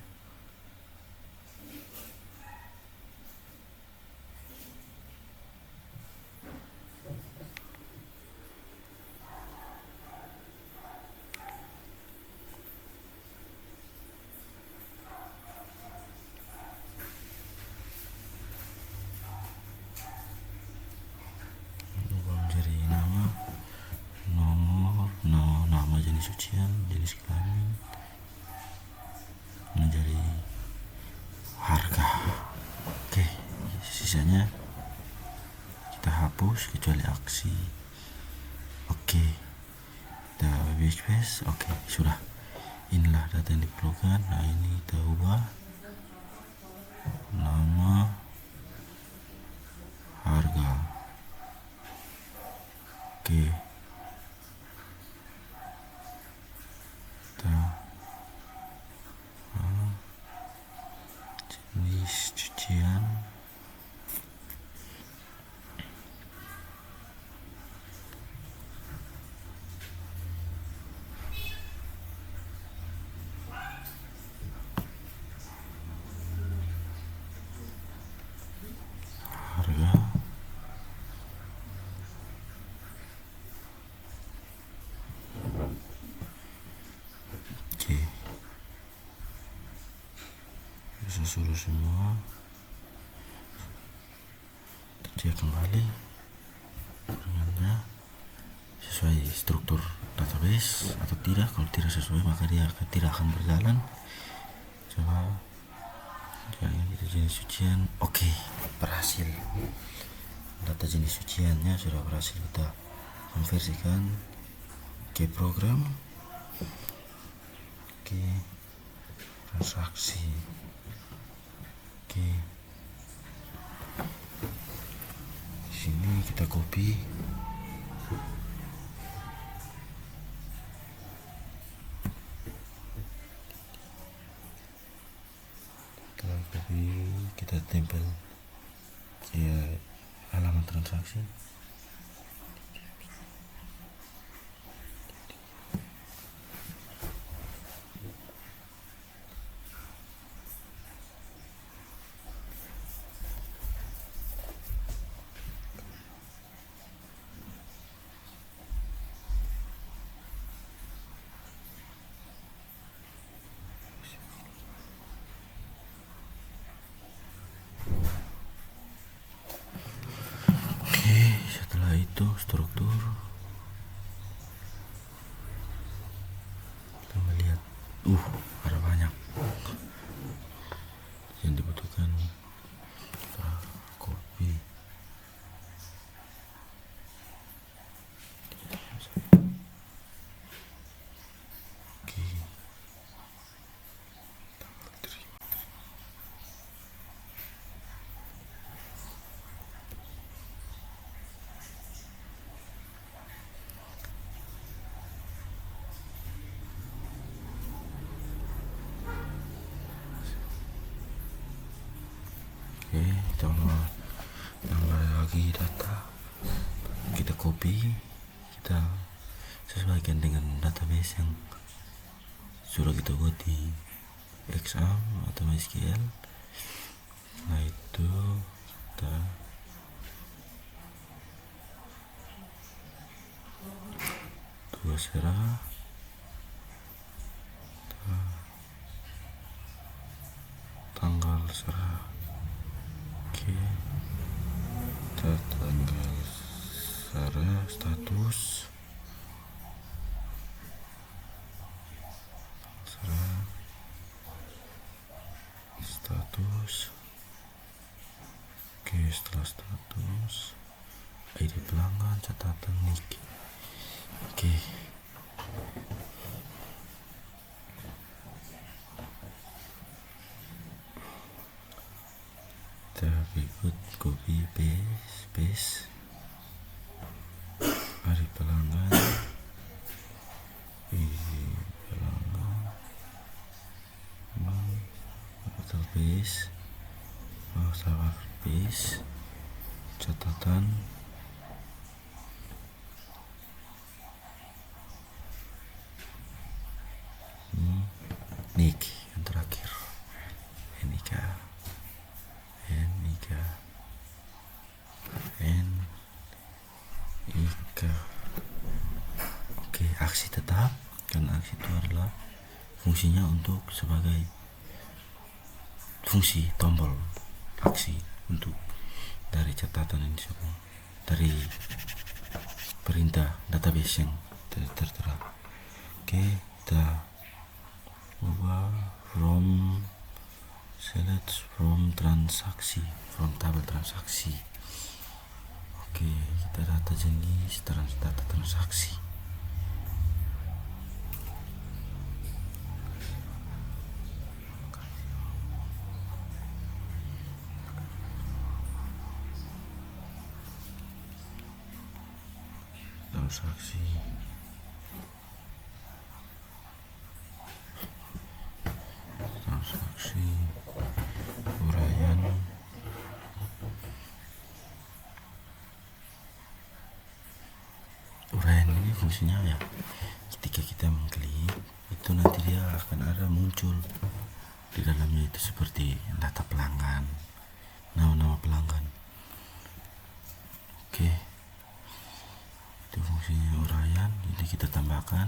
Ubah menjadi nama, nomor, nama jenis cucian, jenis kelamin, menjadi harga. Oke, sisanya kita hapus kecuali aksi. Oke, kita backspace. Oke, sudah. Inilah data yang diperlukan. Nah, ini kita ubah nama, harga. Oke, kita jenis cucian, harga. Oke, bisa suruh semua. Kita kembali dengannya sesuai struktur database atau tidak. Kalau tidak sesuai maka dia tidak akan berjalan. Coba jangan kita jenis ujian. Oke, berhasil. Data jenis ujiannya sudah berhasil kita konversikan ke program. Oke, transaksi. Oke, di sini kita copy. Setelah copy kita tempel ke halaman transaksi. Setelah itu struktur kita melihat ada banyak yang dibutuhkan. Kita copy. Oke, tambah lagi data, kita copy, kita sesuaikan dengan database yang sudah kita buat di Exam atau MySQL. Nah itu kita dua serah, tanggal serah. Oke, kita tanggal serah, status serah, status. Oke, setelah status ID pelanggan, catatan NIK. Oke, kita berikut copy paste hari pelanggan, paste, paste, catatan, NIK yang terakhir, NIK. Oke, aksi tetap, karena aksi itu adalah fungsinya untuk sebagai fungsi tombol aksi untuk dari catatan ini semua, dari perintah database yang tertera. Oke, kita ubah select from transaksi, from tabel transaksi. Oke, kita data jenis data transaksi. Transaksi uraian ini fungsinya ya, ketika kita mengklik itu nanti dia akan ada muncul di dalamnya itu seperti data pelanggan, nama-nama pelanggan. Oke, itu fungsinya uraian. Jadi kita tambahkan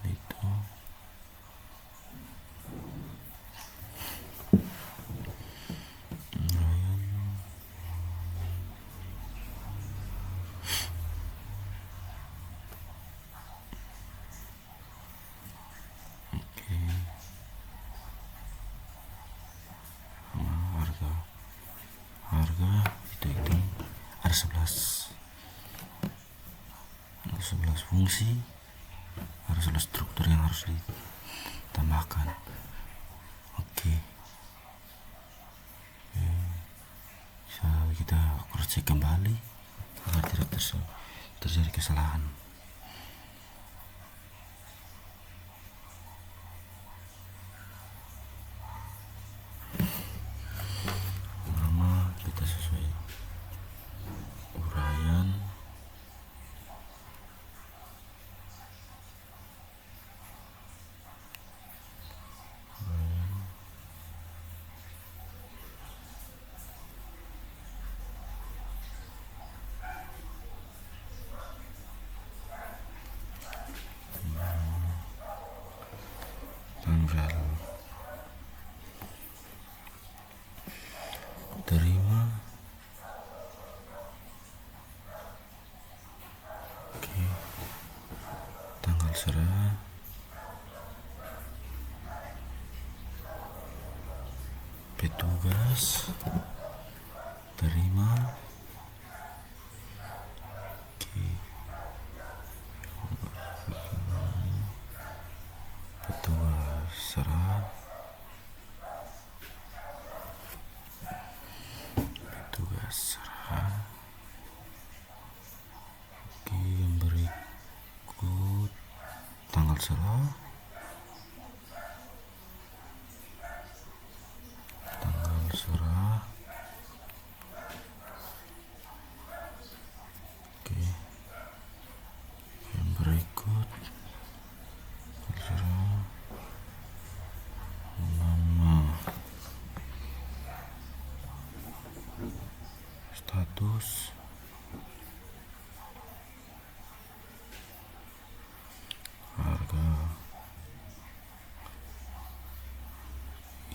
itu. ada 11 fungsi, ada 11 struktur yang harus ditambahkan. Oke. Bisa kita cross check kembali agar tidak terjadi kesalahan. Nama kita sesuai uraian. Tanggal terima. Oke. Tanggal serah. Petugas terima. Oke. Petugas serah. Petugas serah. Oke, yang berikut tanggal serah. Tanggal serah. Oke. Yang berikut tanggal serah. Nama. Status. Harga.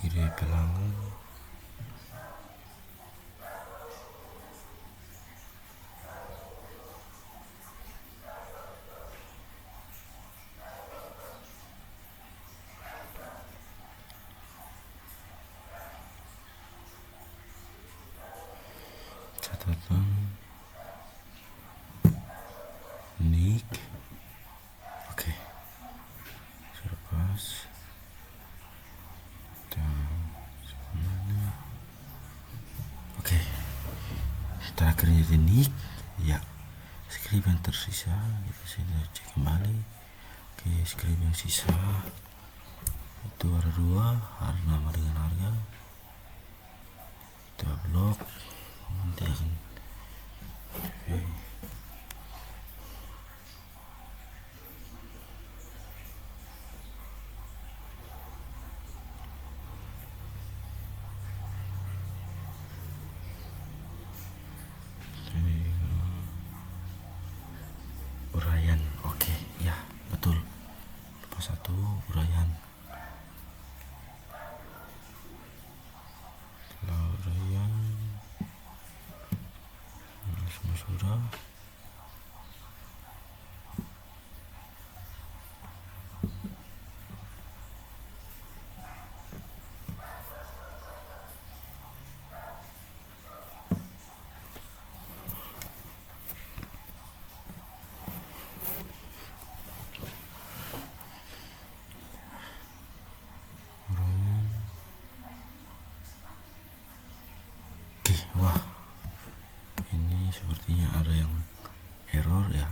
Ide pelanggan. Catatan. Nik. Oke. Sudah pas. Oke. Terakhirnya di nik. Ya. Script yang tersisa kita sudah cek kembali. Oke, script yang sisa itu ada 2, ada nama dengan harga. Kita blok. Nanti akan uraian. Oke, ya betul. Lupa satu, uraian. Setelah uraian semua sudah. Wah, ini sepertinya ada yang error ya.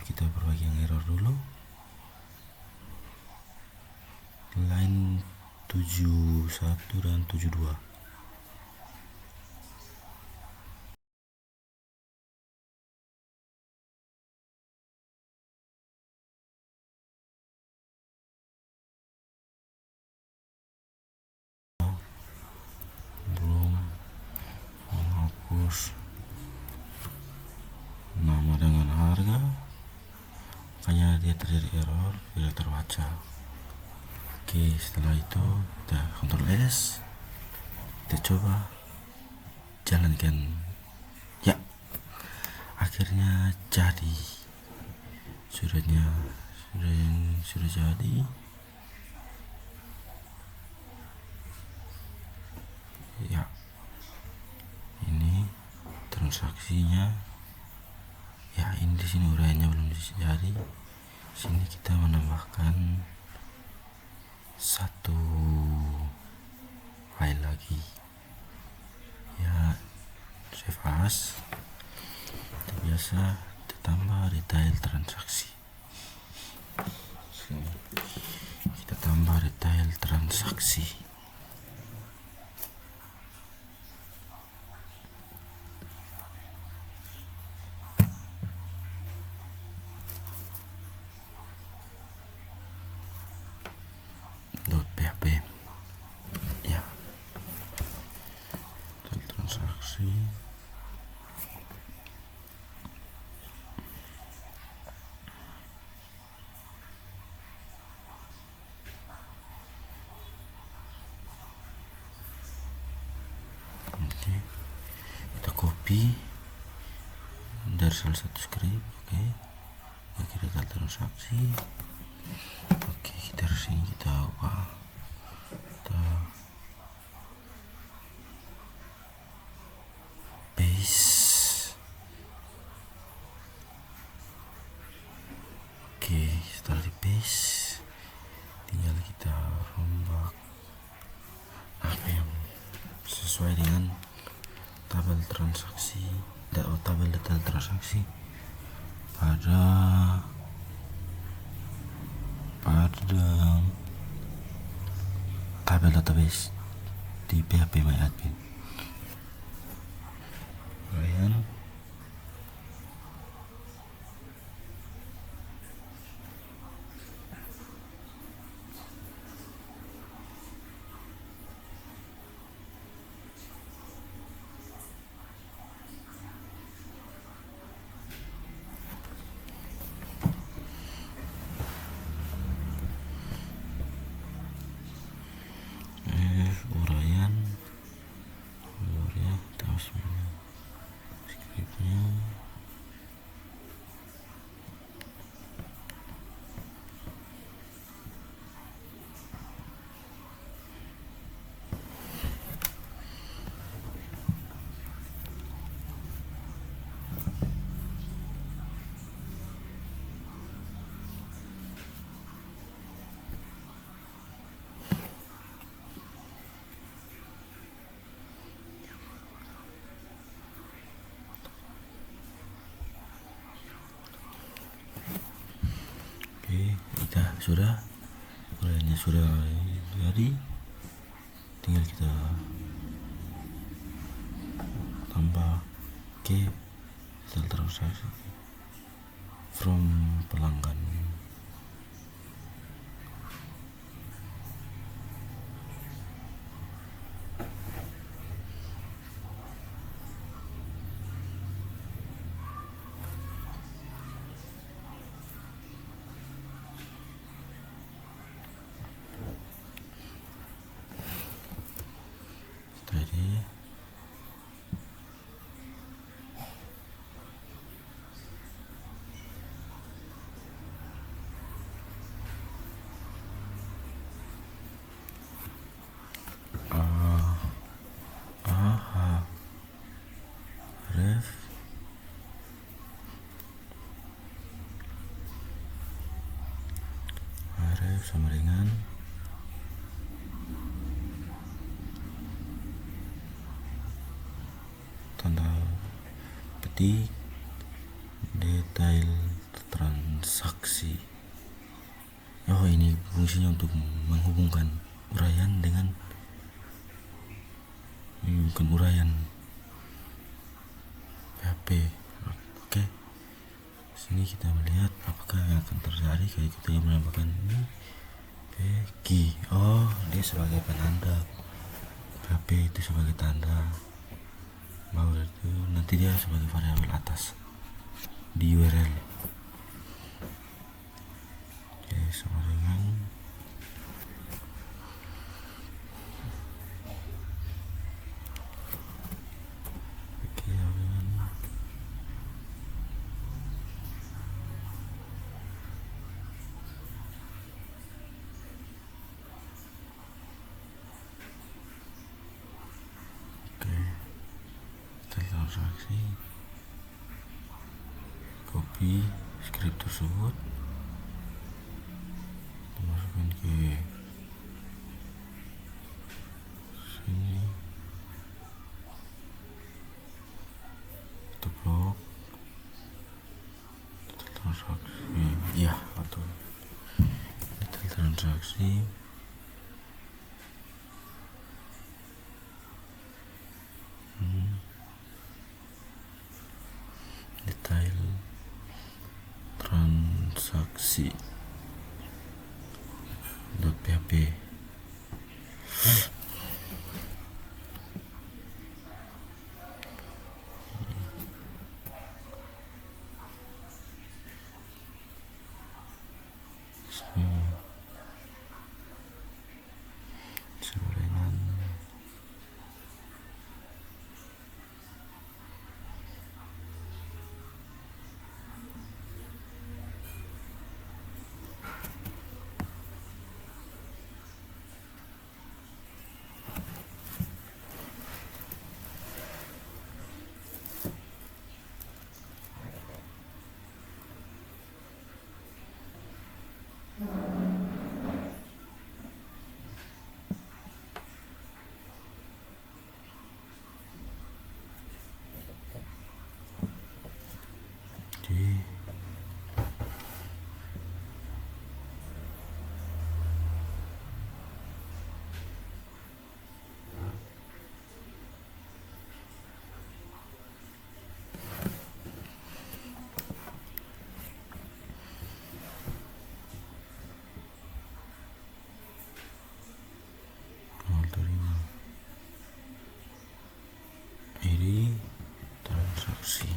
Kita perbaiki yang error dulu. Line 71 dan 72. Belum menghapus nama dengan harga, makanya dia terjadi error, tidak terbaca. Oke, setelah itu kita Ctrl S, kita coba jalankan. Ya, akhirnya jadi. Sudah jadi. Ya, ini transaksi transaksinya. Ya, ini di sini uraiannya belum dicari. Sini kita menambahkan satu file lagi. Ya, save as. Kita biasa ditambah detail transaksi. Sini kita tambah detail transaksi. .php. Ya, detail transaksi. Oke, kita copy dari salah satu script. Oke, kita detail transaksi. Oke, dari sini kita ubah, kita paste. Oke, setelah di paste tinggal kita rombak apa yang sesuai dengan tabel transaksi atau tabel detail transaksi pada tabel database di phpMyAdmin. Uraian uraian ya, terus scriptnya. Oke, sudah uraiannya sudah jadi, tinggal kita tambah ke detail transaksi from pelanggan. Tadi ref sama dengan tanda petik detail transaksi. Oh, ini fungsinya untuk menghubungkan uraian dengan bukan uraian PHP. Oke, sini kita melihat apakah yang akan terjadi kalau kita menambahkan ini key. Oh, dia sebagai penanda, PHP itu sebagai tanda bahwa itu nanti dia sebagai variabel atas di URL. Oke, sama dengan transaksi copy script tersebut, kita masukkan ke sini, kita blok detail transaksi, ya atau detail transaksi. Detail transaksi .php. Sebarengan di terima ID transaksi.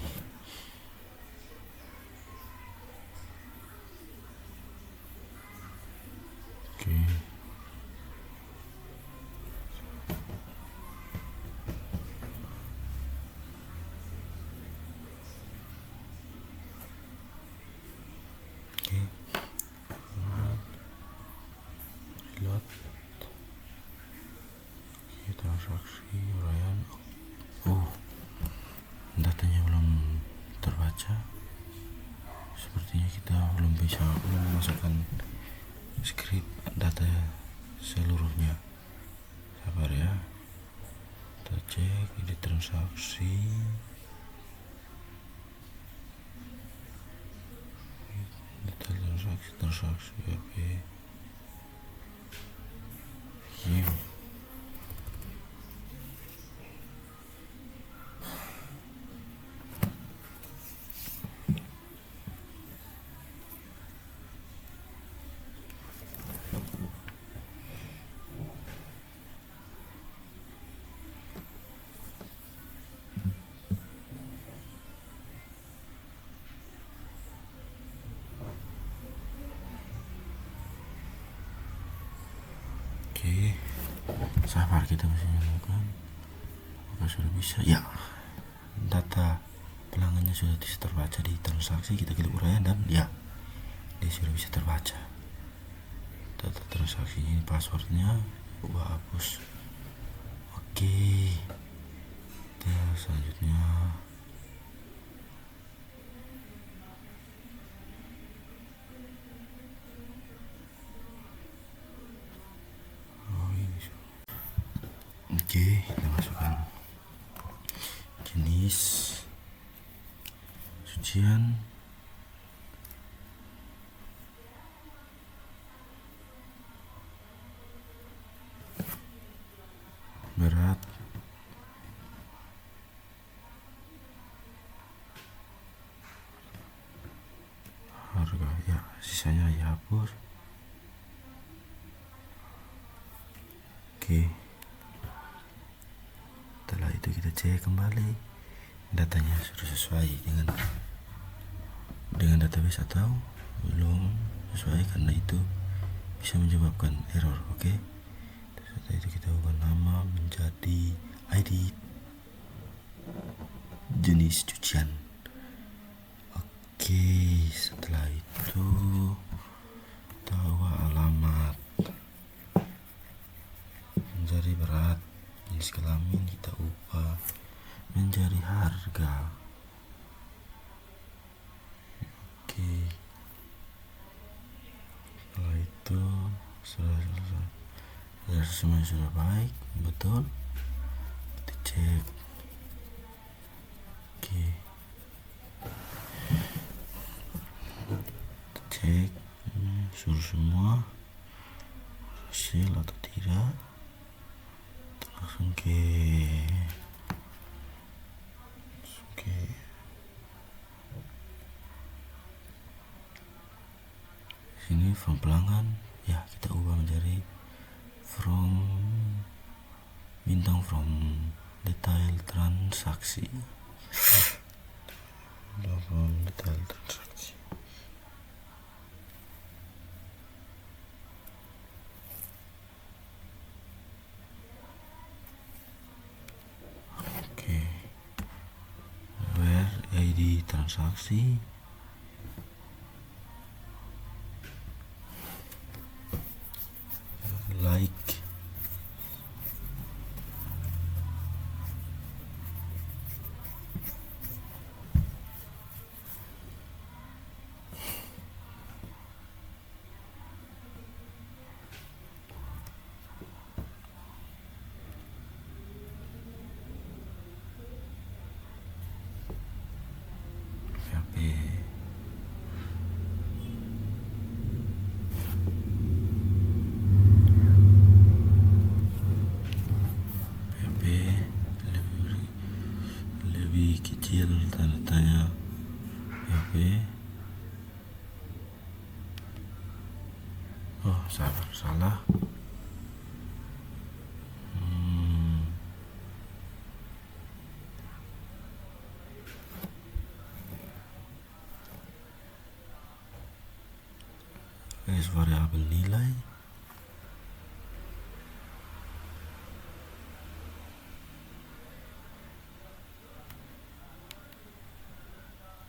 Oke. Reload. Oke, transaksi uraian. Oh, datanya belum terbaca. Sepertinya kita belum memasukkan script data seluruhnya. Sabar ya. Kita cek ini transaksi. Detail transaksi oke. Oke, sabar, kita masih menemukan. Apakah sudah bisa? Ya, data pelanggannya sudah bisa terbaca di transaksi. Kita klik uraian dan ya, dia sudah bisa terbaca. Data transaksinya ini, passwordnya gua hapus. Oke, kita selanjutnya kita masukkan jenis cucian, berat, harga, ya sisanya dihapus. Oke, setelah itu kita cek kembali datanya sudah sesuai dengan database atau belum sesuai, karena itu bisa menyebabkan error. Oke, setelah itu kita ubah nama menjadi ID jenis cucian. Oke, setelah itu kita ubah alamat menjadi berat, jenis kelamin kita ubah menjadi harga. itu sudah selesai. Ya, semuanya sudah baik, betul. Kita cek. Oke. Kita cek suruh semua hasil atau tidak. Langsung ke sini from pelanggan. Ya, kita ubah menjadi from bintang from detail transaksi. From detail transaksi. Oke. Where ID transaksi. Like lebih kecil tanda tanya PHP. Oh, salah. Is variabel nilai.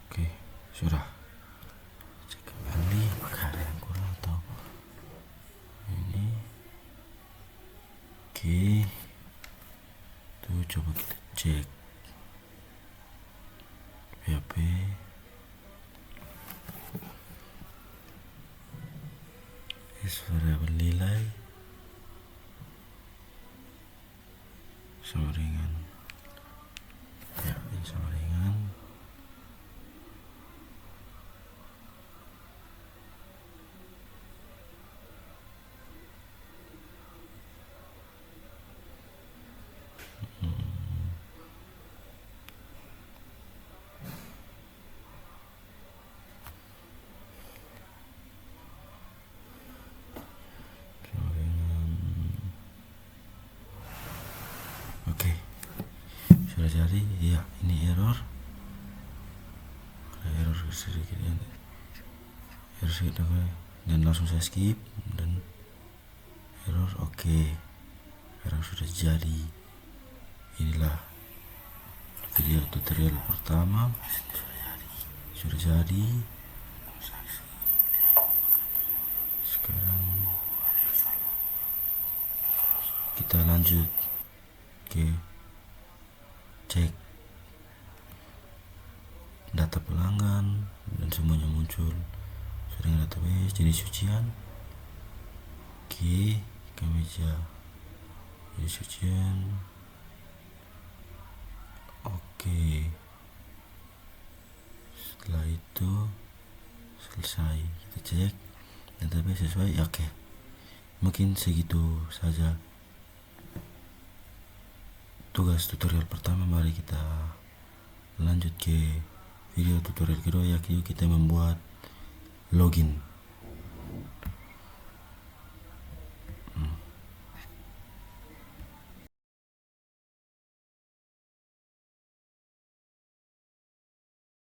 Oke, sudah. Cek kembali apakah ada yang kurang atau ini. Oke, tuh coba kita cek PHP. Is variabel nilai sama dengan ya, ini sama dengan oke, sudah jadi. Ya, ini error. Ada error sedikit ya. Error sedikit dan langsung saya skip dan error. Oke, sekarang sudah jadi. Inilah video tutorial pertama sudah jadi. Sekarang kita lanjut ke cek data pelanggan dan semuanya muncul dengan database jenis cucian. Oke, kemeja jenis cucian. Oke, setelah itu selesai, kita cek database sesuai. Oke, mungkin segitu saja tugas tutorial pertama. Mari kita lanjut ke video tutorial kedua, yaitu kita membuat login.